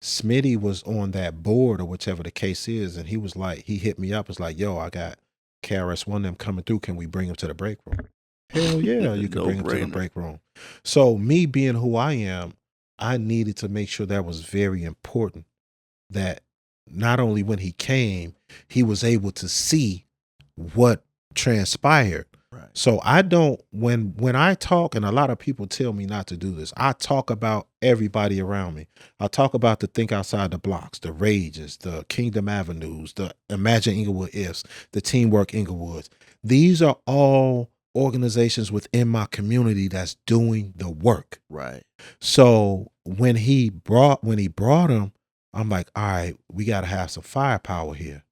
Smitty was on that board or whichever the case is. And he was like, he hit me up. It's like, yo, I got KRS-One them coming through. Can we bring them to the break room? Hell yeah, you can bring them to the No-brainer. break room. So me being who I am, I needed to make sure that was very important, that not only when he came, he was able to see what transpired. Right. So I don't, when I talk, and a lot of people tell me not to do this, I talk about everybody around me. I talk about the Think Outside the Blocks, the Rages, the Kingdom Avenues, the Imagine Englewood Ifs, the Teamwork Inglewoods. These are all organizations within my community that's doing the work. Right. So when he brought them, I'm like, all right, we got to have some firepower here.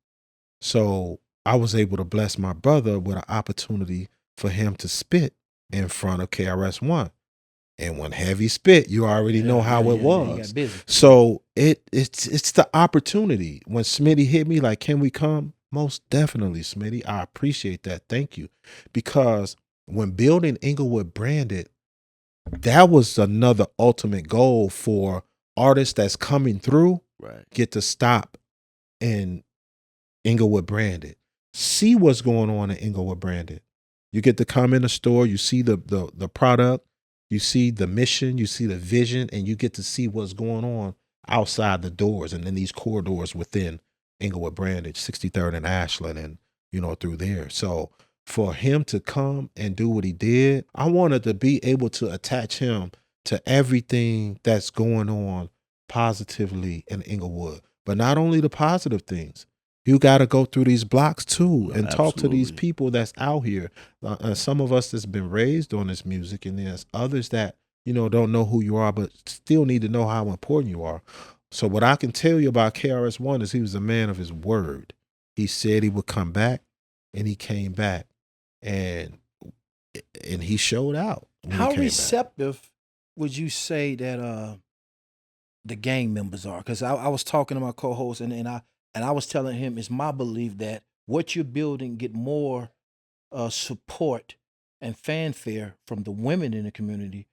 So I was able to bless my brother with an opportunity for him to spit in front of KRS-One. And when heavy spit, you already know how it was. He got busy. So it's the opportunity. When Smitty hit me like, can we come? Most definitely, Smitty. I appreciate that. Thank you. Because when building Englewood Branded, that was another ultimate goal for artists that's coming through, Right. get to stop in Englewood Branded. See what's going on in Englewood Branded. You get to come in the store, you see the product, you see the mission, you see the vision, and you get to see what's going on outside the doors and in these corridors within Englewood Branded, 63rd and Ashland, and through there. So for him to come and do what he did, I wanted to be able to attach him to everything that's going on positively in Englewood. But not only the positive things. You got to go through these blocks too and talk to these people that's out here. Some of us that's been raised on this music, and there's others that, don't know who you are, but still need to know how important you are. So what I can tell you about KRS-One is he was a man of his word. He said he would come back, and he came back, and he showed out. How receptive would you say that the gang members are? Because I was talking to my co-host, and I was telling him it's my belief that what you're building get more support and fanfare from the women in the community,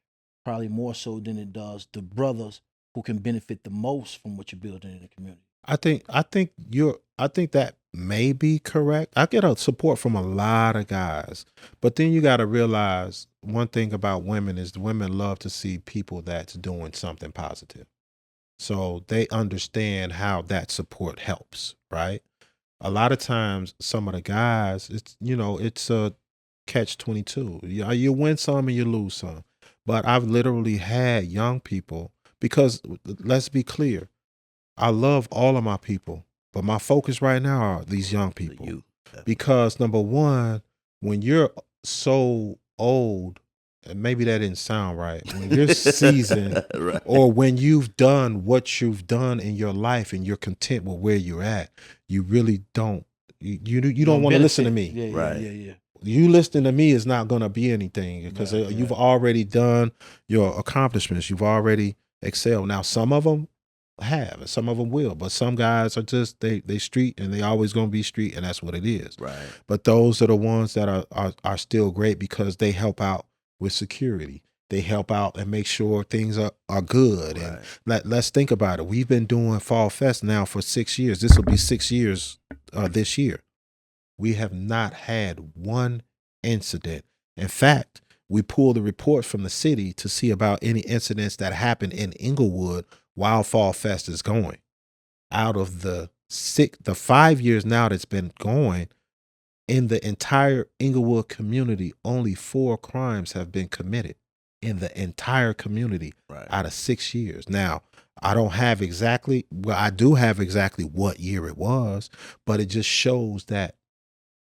probably more so than it does the brothers who can benefit the most from what you're building in the community. I think that may be correct. I get a support from a lot of guys, but then you got to realize one thing about women is the women love to see people that's doing something positive. So they understand how that support helps, right? A lot of times, some of the guys, it's a catch-22. You win some and you lose some. But I've literally had young people, because let's be clear, I love all of my people, but my focus right now are these young people. Because number one, when you're so old, and maybe that didn't sound right, when you're seasoned, Right. or when you've done what you've done in your life and you're content with where you're at, you really don't, you don't want to listen to me. Yeah, Right. yeah. You listening to me is not going to be anything, because you've already done your accomplishments. You've already excelled. Now, some of them have, and some of them will, but some guys are just, they street, and they always going to be street, and that's what it is. Right. But those are the ones that are still great, because they help out with security. They help out and make sure things are good. Right. And let's think about it. We've been doing Fall Fest now for 6 years. This will be 6 years this year. We have not had one incident. In fact, we pulled the reports from the city to see about any incidents that happened in Inglewood while Fall Fest is going. Out of the 5 years now that's been going, in the entire Inglewood community, only 4 crimes have been committed in the entire community out of 6 years. Now, I don't have exactly, I do have exactly what year it was, but it just shows that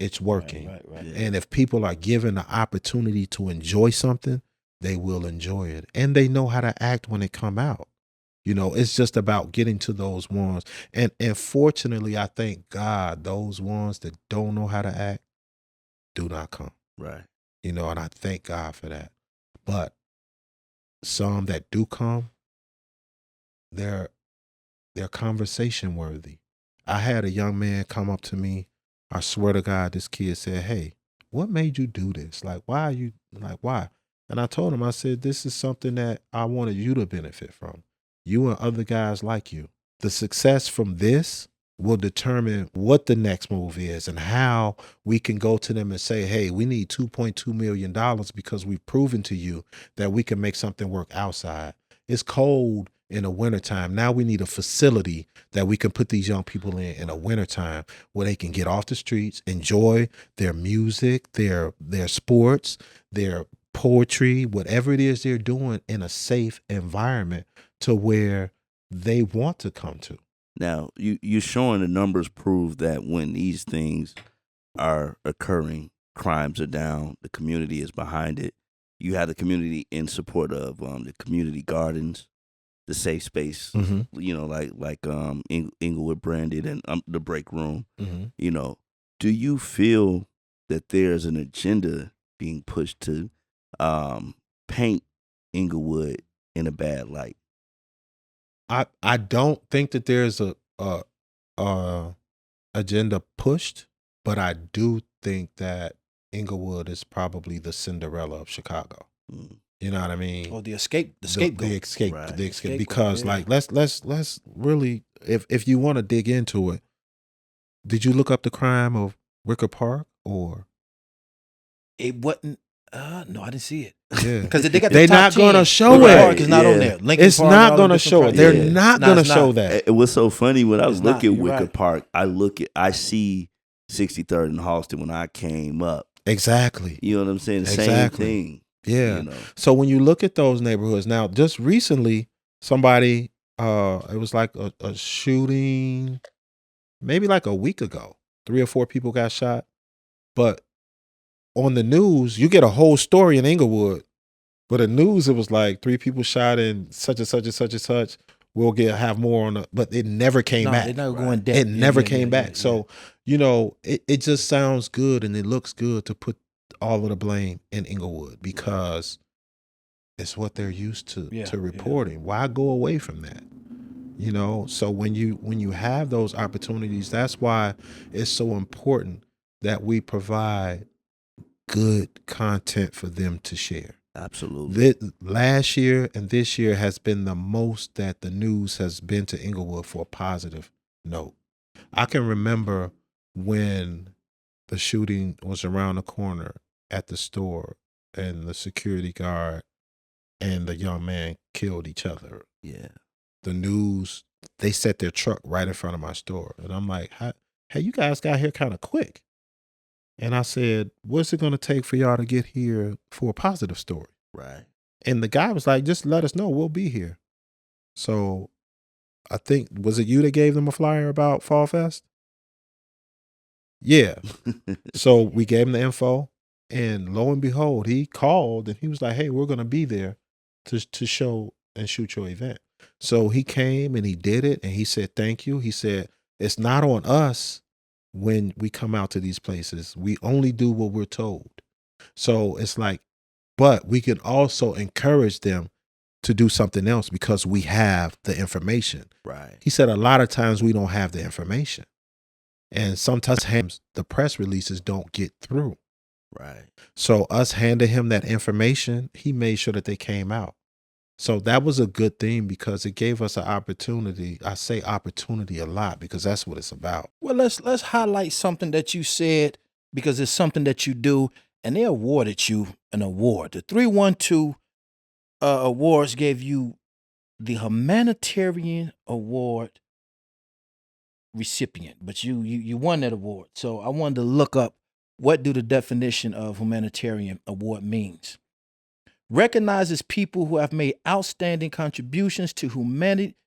it's working. Right. Yeah. And if people are given the opportunity to enjoy something, they will enjoy it. And they know how to act when it come out. It's just about getting to those ones. And fortunately, I thank God, those ones that don't know how to act do not come. Right. And I thank God for that. But some that do come, they're conversation worthy. I had a young man come up to me. I swear to God, this kid said, "Hey, what made you do this? Like, why are you, why?" And I told him, I said, "This is something that I wanted you to benefit from. You and other guys like you. The success from this will determine what the next move is and how we can go to them and say, hey, we need $2.2 million because we've proven to you that we can make something work outside. It's cold in the wintertime. Now we need a facility that we can put these young people in the wintertime where they can get off the streets, enjoy their music, their sports, their poetry, whatever it is they're doing in a safe environment to where they want to come to. Now, you're showing the numbers prove that when these things are occurring, crimes are down, the community is behind it. You have the community in support of the community gardens, the safe space, like Englewood Branded and the break room. Do you feel that there's an agenda being pushed to paint Englewood in a bad light? I don't think that there's a agenda pushed, but I do think that Inglewood is probably the Cinderella of Chicago. You know what I mean? Or the scapegoat. The escape. Because yeah. like let's really, if you want to dig into it, did you look up the crime of Wicker Park or? It wasn't. No, I didn't see it. Yeah, because they got they're the top not 10. gonna show Wicker it. Park is not on there. Lincoln It's Park, not all gonna the show it. different They're parts. not No, gonna it's show not. that. It was so funny when I It's look not. at You're Wicker right. Park. I see 63rd and Halston when I came up. Exactly. You know what I'm saying? The Exactly. same thing. Yeah. You know? So when you look at those neighborhoods now, just recently, somebody, it was like a shooting, maybe like a week ago. 3 or 4 people got shot. But on the news, you get a whole story in Englewood. But the news, it was like 3 people shot in such and such and such and such. We'll have more on but it never came back. They're not going depth. It never came back. Yeah. So, it just sounds good and it looks good to put all of the blame in Englewood because it's what they're used to reporting. Why go away from that? So when you have those opportunities, that's why it's so important that we provide good content for them to share. Absolutely. Last year and this year has been the most that the news has been to Englewood for a positive note. I can remember when the shooting was around the corner at the store and the security guard and the young man killed each other. Yeah. The news, they set their truck right in front of my store. And I'm like, hey, you guys got here kind of quick. And I said, what's it going to take for y'all to get here for a positive story? Right. And the guy was like, just let us know. We'll be here. So I think, was it you that gave them a flyer about Fall Fest? Yeah. So we gave him the info. And lo and behold, he called and he was like, hey, we're going to be there to show and shoot your event. So he came and he did it. And he said, thank you. He said, it's not on us when we come out to these places. We only do what we're told. So it's like, but we can also encourage them to do something else because we have the information. Right. He said a lot of times we don't have the information. And sometimes the press releases don't get through. Right. So us handing him that information, he made sure that they came out. So that was a good thing because it gave us an opportunity. I say opportunity a lot because that's what it's about. Well, let's highlight something that you said because it's something that you do, and they awarded you an award. The 312 Awards gave you the Humanitarian Award recipient, but you won that award. So I wanted to look up what do the definition of Humanitarian Award means. Recognizes people who have made outstanding contributions to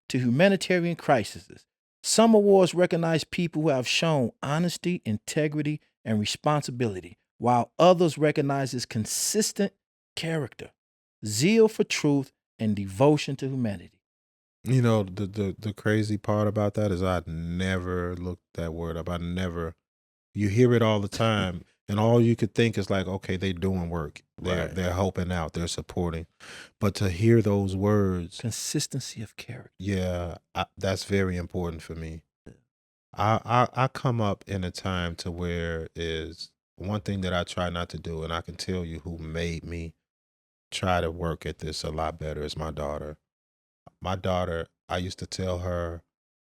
humanitarian crises. Some awards recognize people who have shown honesty, integrity, and responsibility, while others recognizes consistent character, zeal for truth, and devotion to humanity. You know, the crazy part about that is I never looked that word up. You hear it all the time, and all you could think is like, okay, they're doing work. They're helping out. They're supporting. But to hear those words. Consistency of character. Yeah, that's very important for me. I come up in a time to where is one thing that I try not to do, and I can tell you who made me try to work at this a lot better is my daughter. My daughter, I used to tell her,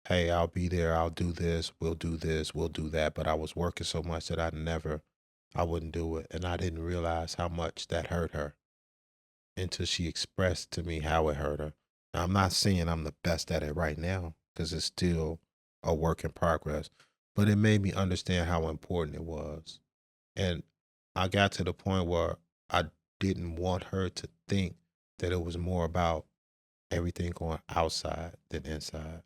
hey, I'll be there. I'll do this. We'll do that. But I was working so much that I wouldn't do it. And I didn't realize how much that hurt her until she expressed to me how it hurt her. I'm not saying I'm the best at it right now because it's still a work in progress, but it made me understand how important it was. And I got to the point where I didn't want her to think that it was more about everything going outside than inside.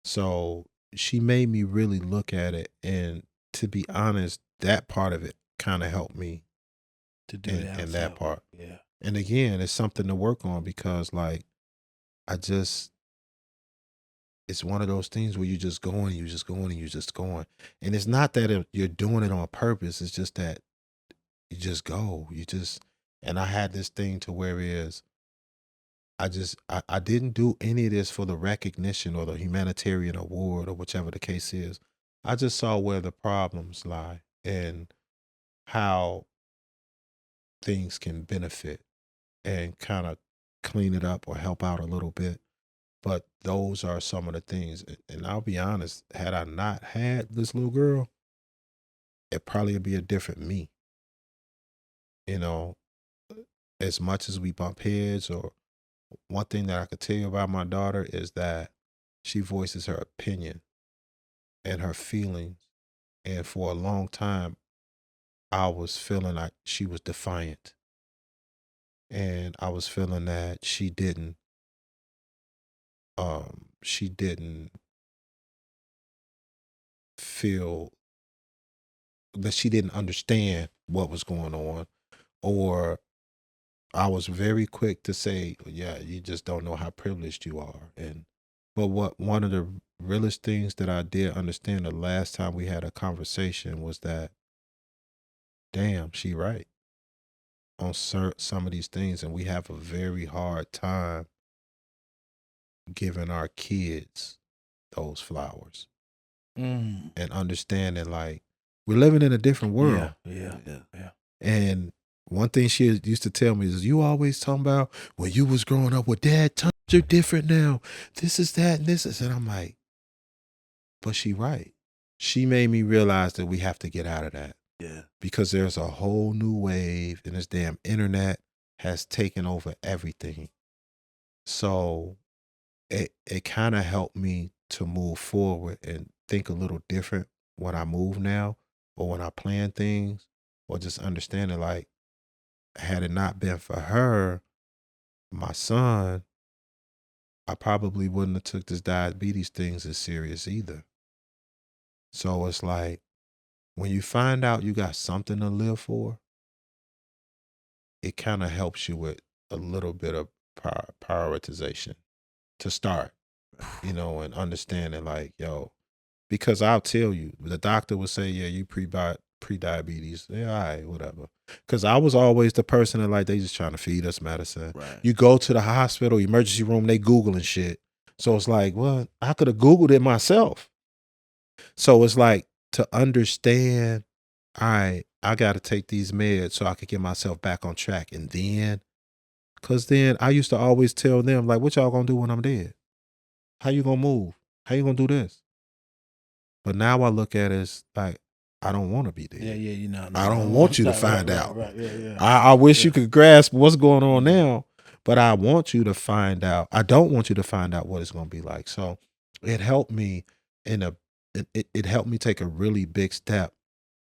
So she made me really look at it. And to be honest, that part of it kind of helped me To do in, that in that part. Yeah. And again, it's something to work on because, like, it's one of those things where you just going, you just going, and you just going. And it's not that you're doing it on purpose. It's just that you just go. And I had this thing to where I didn't do any of this for the recognition or the humanitarian award or whichever the case is. I just saw where the problems lie and how things can benefit and kind of clean it up or help out a little bit. But those are some of the things. And I'll be honest, had I not had this little girl, it probably would be a different me. You know, as much as we bump heads, or one thing that I could tell you about my daughter is that she voices her opinion and her feelings. And for a long time, I was feeling like she was defiant. And I was feeling that she didn't feel that she didn't understand what was going on, or I was very quick to say, yeah, you just don't know how privileged you are. But one of the realest things that I did understand the last time we had a conversation was that, damn, she right on some of these things. And we have a very hard time giving our kids those flowers and understanding, like, we're living in a different world. Yeah. And one thing she used to tell me is, you always talking about when you was growing up with dad, times are different now. This is that and this is, and I'm like, but she right. She made me realize that we have to get out of that. Yeah. Because there's a whole new wave and this damn internet has taken over everything. So it kind of helped me to move forward and think a little different when I move now, or when I plan things, or just understanding, like, had it not been for her, my son, I probably wouldn't have took this diabetes things as serious either. So it's like, when you find out you got something to live for, it kind of helps you with a little bit of prioritization to start, and understanding, like, yo, because I'll tell you, the doctor would say, yeah, you pre-diabetes. Yeah, all right, whatever. Because I was always the person that, like, they just trying to feed us medicine. Right. You go to the hospital, emergency room, they Googling shit. So it's like, well, I could have Googled it myself. So it's like, to understand, all right, I got to take these meds so I could get myself back on track. And then, because then I used to always tell them, like, what y'all going to do when I'm dead? How you going to move? How you going to do this? But now I look at it as, like, I don't want to be dead. Yeah. No, I don't want you to find out. Right. Yeah. I wish you could grasp what's going on now, but I want you to find out. I don't want you to find out what it's going to be like. So it helped me it helped me take a really big step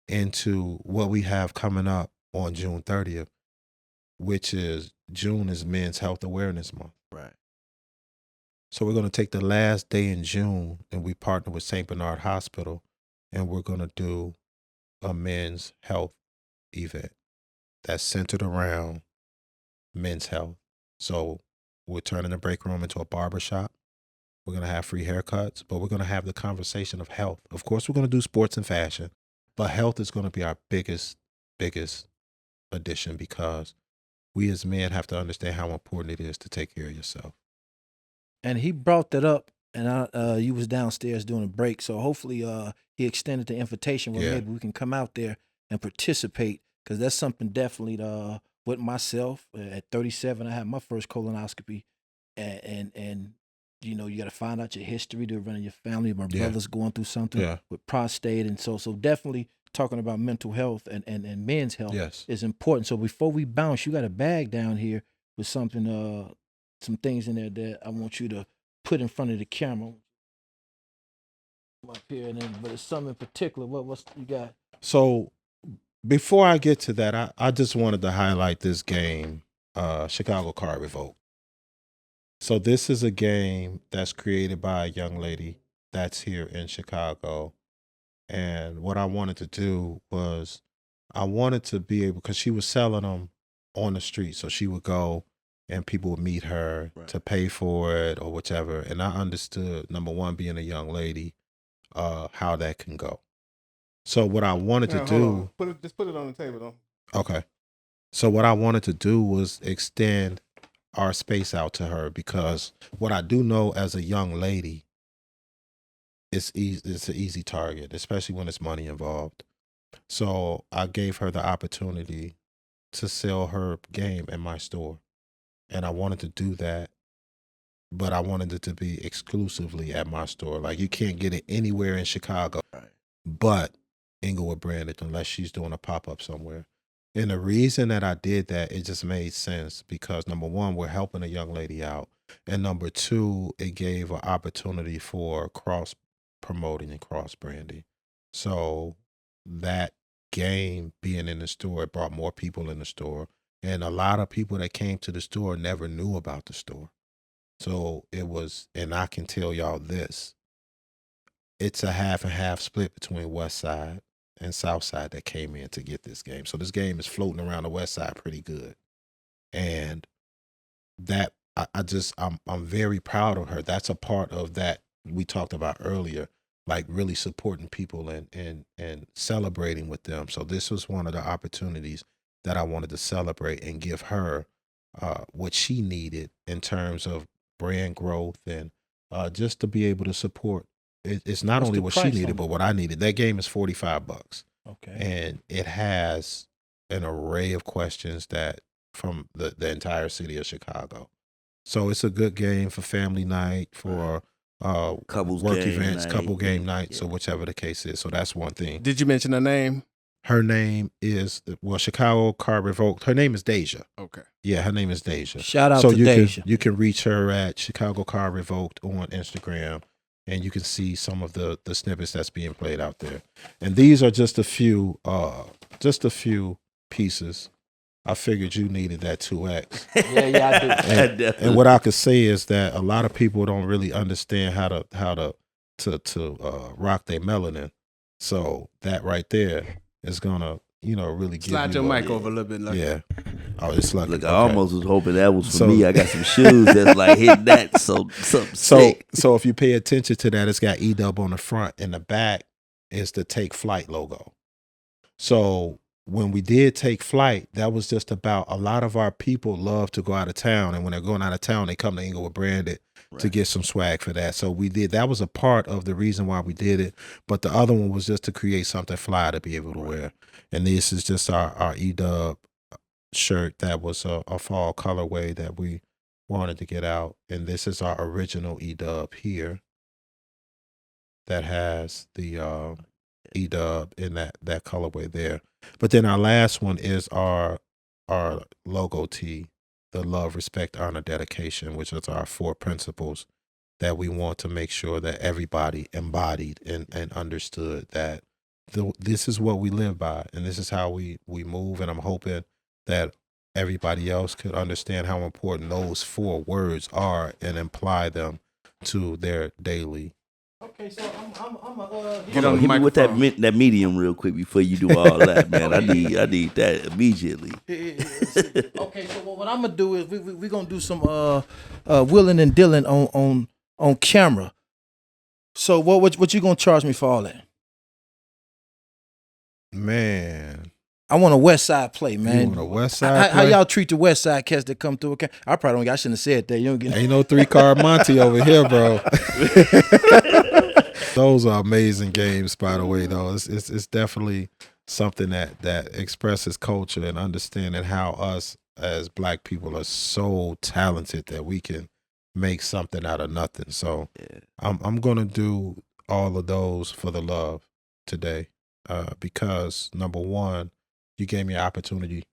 into what we have coming up on June 30th, which is June is Men's Health Awareness Month. Right. So we're going to take the last day in June, and we partner with St. Bernard Hospital, and we're going to do a men's health event that's centered around men's health. So we're turning the break room into a barbershop. We're going to have free haircuts, but we're going to have the conversation of health. Of course, we're going to do sports and fashion, but health is going to be our biggest addition, because we as men have to understand how important it is to take care of yourself. And he brought that up, and you was downstairs doing a break, so hopefully he extended the invitation where maybe we can come out there and participate, because that's something definitely with myself. At 37, I had my first colonoscopy, and you got to find out your history to run in your family. My brother's going through something with prostate, and so definitely talking about mental health and men's health is important. So before we bounce, you got a bag down here with something some things in there that I want you to put in front of the camera. Up here, and then, but it's something in particular. What's you got? So before I get to that, I just wanted to highlight this game, Chicago Card Revolt. So this is a game that's created by a young lady that's here in Chicago. And what I wanted to do was I wanted to be able, because she was selling them on the street. So she would go and people would meet her to pay for it or whichever. And I understood, number one, being a young lady, how that can go. So what I wanted to do, just put it on the table, though. okay. So what I wanted to do was extend our space out to her, because what I do know as a young lady, it's an easy target, especially when it's money involved. So I gave her the opportunity to sell her game in my store, and I wanted to do that, but I wanted it to be exclusively at my store. Like, you can't get it anywhere in Chicago, but Englewood Branded, unless she's doing a pop-up somewhere. And the reason that I did that, it just made sense because, number one, we're helping a young lady out. And number two, it gave an opportunity for cross-promoting and cross-branding. So that game being in the store, it brought more people in the store. And a lot of people that came to the store never knew about the store. So it was, and I can tell y'all this, it's a half and half split between West Side and South Side that came in to get this game. So this game is floating around the West Side pretty good. And that, I'm very proud of her. That's a part of that we talked about earlier, like really supporting people and celebrating with them. So this was one of the opportunities that I wanted to celebrate and give her what she needed in terms of brand growth and just to be able to support. It's not only what she needed, but what I needed. That game is $45. Okay. And it has an array of questions that from the entire city of Chicago. So it's a good game for family night, for Couples work game events, night. couple game nights, or whichever the case is. So that's one thing. Did you mention her name? Her name is, Chicago Card Revoked. Her name is Deja. Okay. Yeah, her name is Deja. Shout out to Deja. You can reach her at Chicago Card Revoked on Instagram, and you can see some of the snippets that's being played out there. And these are just a few pieces. I figured you needed that 2X. Yeah, I do. And what I could say is that a lot of people don't really understand how to rock their melanin. So that right there is gonna, really give Slide you your mic over a little bit. Like yeah. Oh, it's like Look, I almost was hoping that was for me. I got some shoes that's like hitting that. So something sick. So if you pay attention to that, it's got EW on the front, and the back is the Take Flight logo. So when we did Take Flight, that was just about, a lot of our people love to go out of town, and when they're going out of town, they come to Englewood Branded to get some swag for that. So that was a part of the reason why we did it. But the other one was just to create something fly to be able to wear. And this is just our EW shirt that was a fall colorway that we wanted to get out. And this is our original EW here that has the EW in that colorway there. But then our last one is our logo tee, the love, respect, honor, dedication, which is our 4 principles that we want to make sure that everybody embodied and understood that this is what we live by, and this is how we move. And I'm hoping that everybody else could understand how important those 4 words are and apply them to their daily. Okay, so I'm Get on the Hit me with that microphone. that medium real quick before you do all that, man. I need that immediately. Okay, so what I'm gonna do is we're gonna do some willing and dealing on camera. So what you gonna charge me for all that? Man, I want a West Side play, man. you want a West Side How play? y'all treat the West Side cats that come through? Okay, I probably don't. I shouldn't have said that. You don't get. Ain't no 3-card Monty over here, bro. Those are amazing games, by the way. Though it's definitely something that expresses culture and understanding how us as Black people are so talented that we can make something out of nothing. So I'm gonna do all of those for the love today, because number one, you gave me an opportunity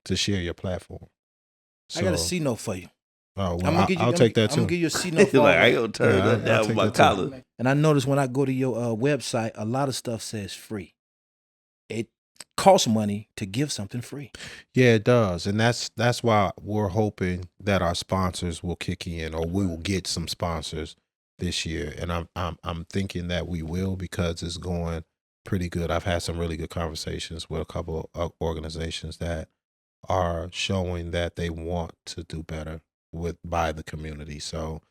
to share your platform. So, I got a C note for you. Oh, well, I'm gonna give you, I'll take that I'm gonna too. give you a C note. Like I ain't gonna turn Yeah, that I'll down with take my that too. collar. And I notice when I go to your website, a lot of stuff says free. It costs money to give something free. Yeah, it does, and that's why we're hoping that our sponsors will kick in, or we will get some sponsors this year. And I'm thinking that we will, because it's going pretty good. I've had some really good conversations with a couple of organizations that are showing that they want to do better by the community. So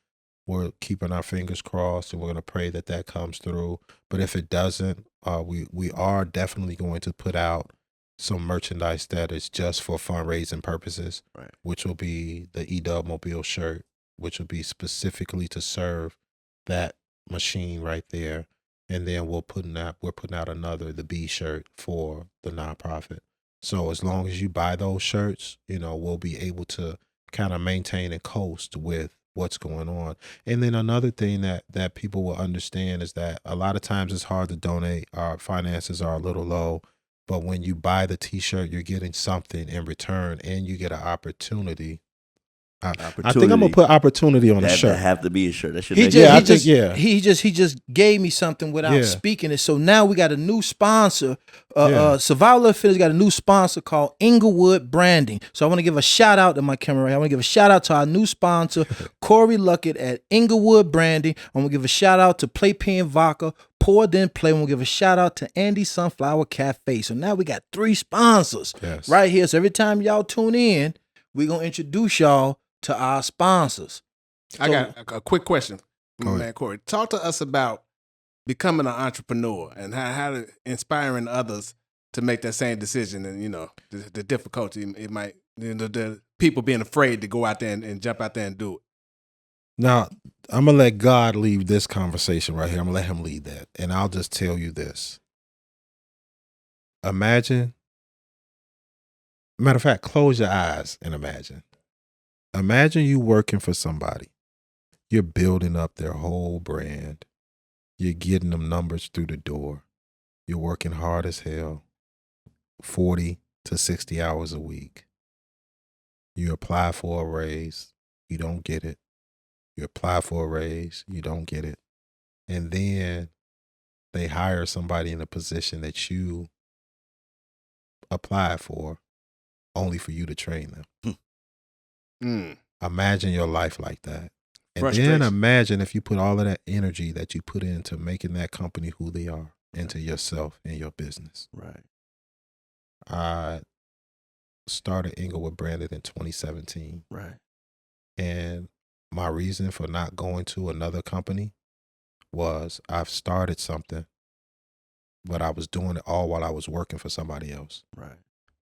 we're keeping our fingers crossed, and we're going to pray that that comes through. But if it doesn't, we are definitely going to put out some merchandise that is just for fundraising purposes, Right. which will be the EW Mobile shirt, which will be specifically to serve that machine right there. And then we're putting out another, the B shirt, for the nonprofit. So as long as you buy those shirts, we'll be able to kind of maintain and coast with what's going on. And then another thing that people will understand is that a lot of times it's hard to donate. Our finances are a little low, but when you buy the t-shirt, you're getting something in return, and you get an opportunity. I think I'm gonna put opportunity on the shirt. That have to be a shirt. That should He make just gave me something without speaking it. So now we got a new sponsor. Survivaloft Fittest got a new sponsor called Englewood Branding. So I want to give a shout out to my camera right. I want to give a shout out to our new sponsor, Cory Luckett at Englewood Branding. I want to give a shout out to Playpen Vodka, Pour Then Play. I want to give a shout out to Andy Sunflower Cafe. So now we got 3 sponsors right here. So every time y'all tune in, we're gonna introduce y'all to our sponsors. I got a quick question, man, Cory. Talk to us about becoming an entrepreneur and how to inspiring others to make that same decision, and the difficulty it might, the people being afraid to go out there and jump out there and do it. Now, I'm gonna let God lead this conversation right here. I'm gonna let Him lead that, and I'll just tell you this. Imagine. Matter of fact, close your eyes and imagine. Imagine you working for somebody. You're building up their whole brand. You're getting them numbers through the door. You're working hard as hell, 40 to 60 hours a week. You apply for a raise. You don't get it. You apply for a raise. You don't get it. And then they hire somebody in a position that you applied for, only for you to train them. Imagine your life like that. And then imagine if you put all of that energy that you put into making that company who they are into yourself and your business. Right. I started Englewood Branded in 2017. Right. And my reason for not going to another company was I've started something, but I was doing it all while I was working for somebody else. Right.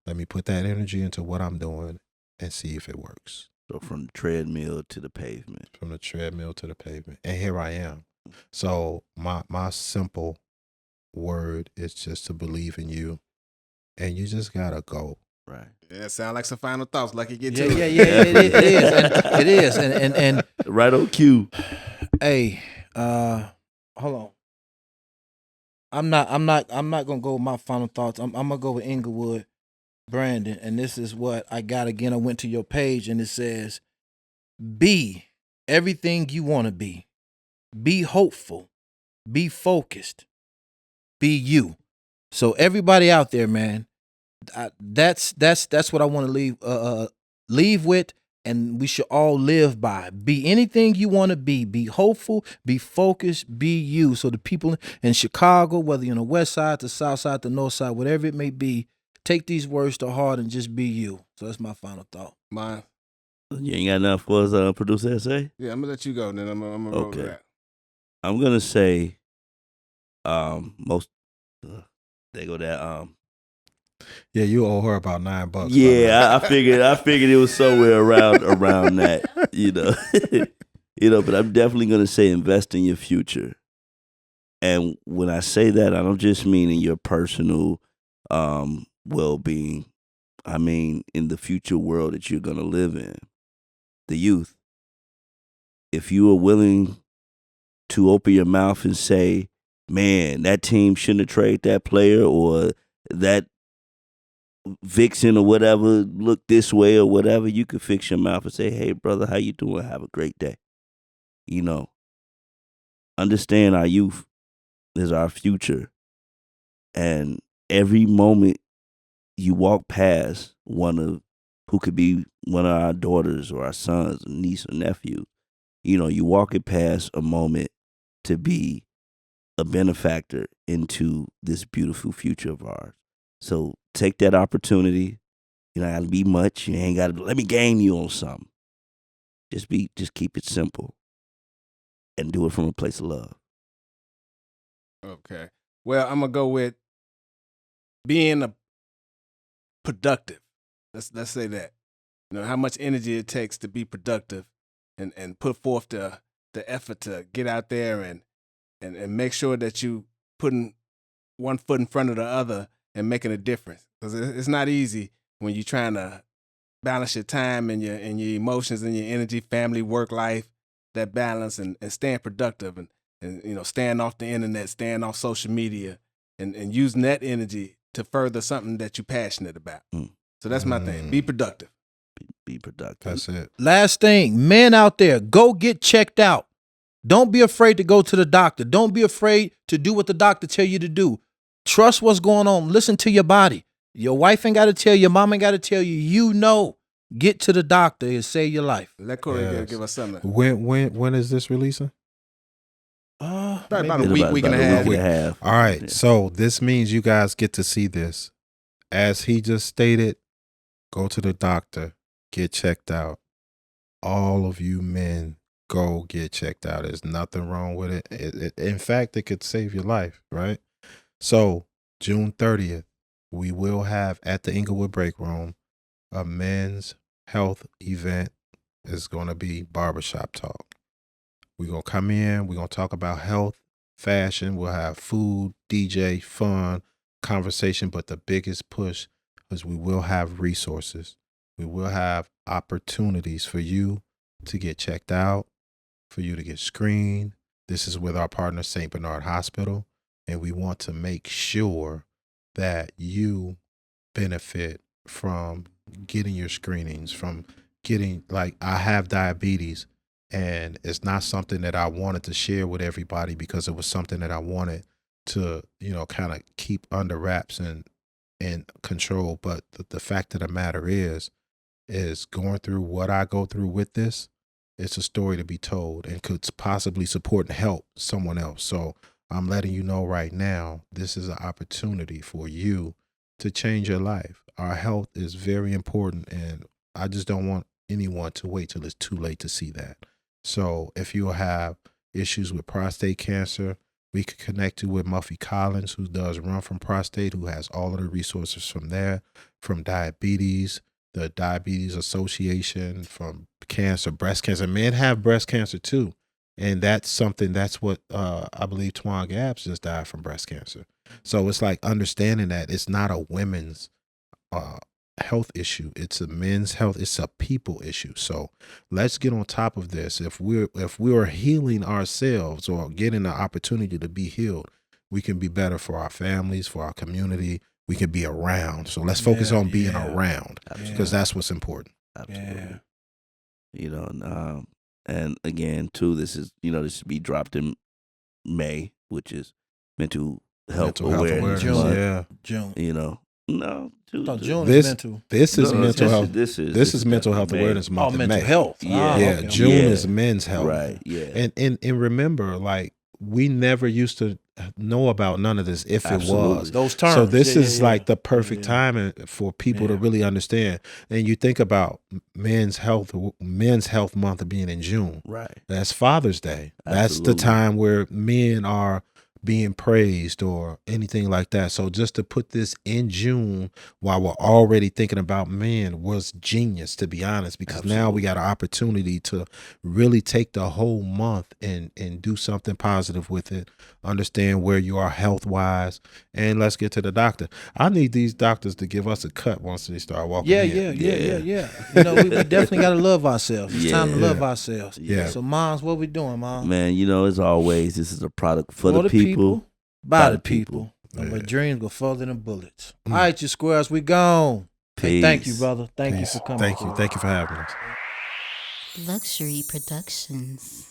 Let me put that energy into what I'm doing and see if it works. So from the treadmill to the pavement. From the treadmill to the pavement. And here I am. So my simple word is just to believe in you. And you just gotta go. Right. Yeah, sound like some final thoughts. Like you get to it is. It is. And right on cue. Hey, hold on. I'm not gonna go with my final thoughts. I'm gonna go with Englewood Brandon, and this is what I got. Again, I went to your page and it says, be everything you want to be. Be hopeful. Be focused. Be you. So everybody out there, man, that's what I want to leave with, and we should all live by. Be anything you want to be. Be hopeful, be focused, be you. So the people in Chicago, whether you're on the west side, the south side, the north side, whatever it may be, take these words to heart and just be you. So that's my final thought. Mine. You ain't got nothing for us, producer essay? Yeah, I'm gonna let you go. Then I'm gonna roll with that. I'm gonna say, they go that Yeah, you owe her about $9. Yeah, I figured it was somewhere around that, But I'm definitely gonna say invest in your future. And when I say that, I don't just mean in your personal well-being. I mean in the future world that you're gonna live in. The youth. If you are willing to open your mouth and say, man, that team shouldn't have traded that player, or that vixen or whatever look this way or whatever, you could fix your mouth and say, hey, brother, how you doing? Have a great day. You know, understand our youth is our future. And every moment you walk past who could be one of our daughters or our sons, niece or nephew, you know, you walk it past a moment to be a benefactor into this beautiful future of ours. So take that opportunity. You know, gotta be much. You ain't gotta let me game you on something. Just keep it simple and do it from a place of love. Okay. Well, I'm gonna go with being a productive. Let's say that. You know, how much energy it takes to be productive and put forth the effort to get out there and make sure that you putting one foot in front of the other and making a difference. Because it's not easy when you're trying to balance your time and your emotions and your energy, family, work life, that balance and staying productive and you know, staying off the internet, staying off social media and using that energy to further something that you're passionate about. So that's my thing. Be productive. Be productive. That's it. Last thing, men out there, go get checked out. Don't be afraid to go to the doctor. Don't be afraid to do what the doctor tell you to do. Trust what's going on. Listen to your body. Your wife ain't got to tell you. Your mom ain't got to tell you. You know. Get to the doctor and save your life. Let Corie give us something. When is this releasing? About a week and a half. All right. So this means you guys get to see this. As he just stated, go to the doctor, get checked out. All of you men, go get checked out. There's nothing wrong with it. In fact, it could save your life, right? So June 30th, we will have at the Englewood Break Room a men's health event. It's going to be barbershop talk. We're going to come in. We're going to talk about health, fashion. We'll have food, DJ, fun, conversation. But the biggest push is we will have resources. We will have opportunities for you to get checked out, for you to get screened. This is with our partner, St. Bernard Hospital. And we want to make sure that you benefit from getting your screenings, from getting, like, I have diabetes, and it's not something that I wanted to share with everybody because it was something that I wanted to, you know, kind of keep under wraps and control. But the fact of the matter is going through what I go through with this, it's a story to be told and could possibly support and help someone else. So I'm letting you know right now, this is an opportunity for you to change your life. Our health is very important, and I just don't want anyone to wait till it's too late to see that. So if you have issues with prostate cancer, we can connect you with Muffy Collins, who does Run From Prostate, who has all of the resources from there, from diabetes, the Diabetes Association, from cancer, breast cancer. Men have breast cancer too. And that's something, that's what I believe Twan Gabbs just died from breast cancer. So it's like understanding that it's not a women's health issue. It's a men's health. It's a people issue. So let's get on top of this. If we're healing ourselves or getting the opportunity to be healed, we can be better for our families, for our community. We can be around. So let's focus on being around, because that's what's important. Absolutely. Yeah. You know, and again, too, this is to be dropped in May, which is mental health awareness. June. You know, no, June is mental. This is mental health. This is mental health awareness month. Oh, mental May. health. Yeah, June is men's health. Right. Yeah. And remember, like, we never used to know about none of this if Absolutely. It was those terms. So this is like the perfect time for people to really understand. And you think about men's health month being in June. Right. That's Father's Day. Absolutely. That's the time where men are being praised or anything like that. So just to put this in June while we're already thinking about men was genius, to be honest, because now we got an opportunity to really take the whole month and do something positive with it, understand where you are health wise, and let's get to the doctor. I need these doctors to give us a cut once they start walking in. Yeah. You know, we definitely got to love ourselves. It's time to love ourselves. Yeah. So, Monz, what we doing, Monz? Man, as always, this is a product for the people, by the people. My dreams go further than bullets. All right, you squares, we gone. Hey, thank you, brother. Thank you for coming. Thank you for having us. Luxury Productions.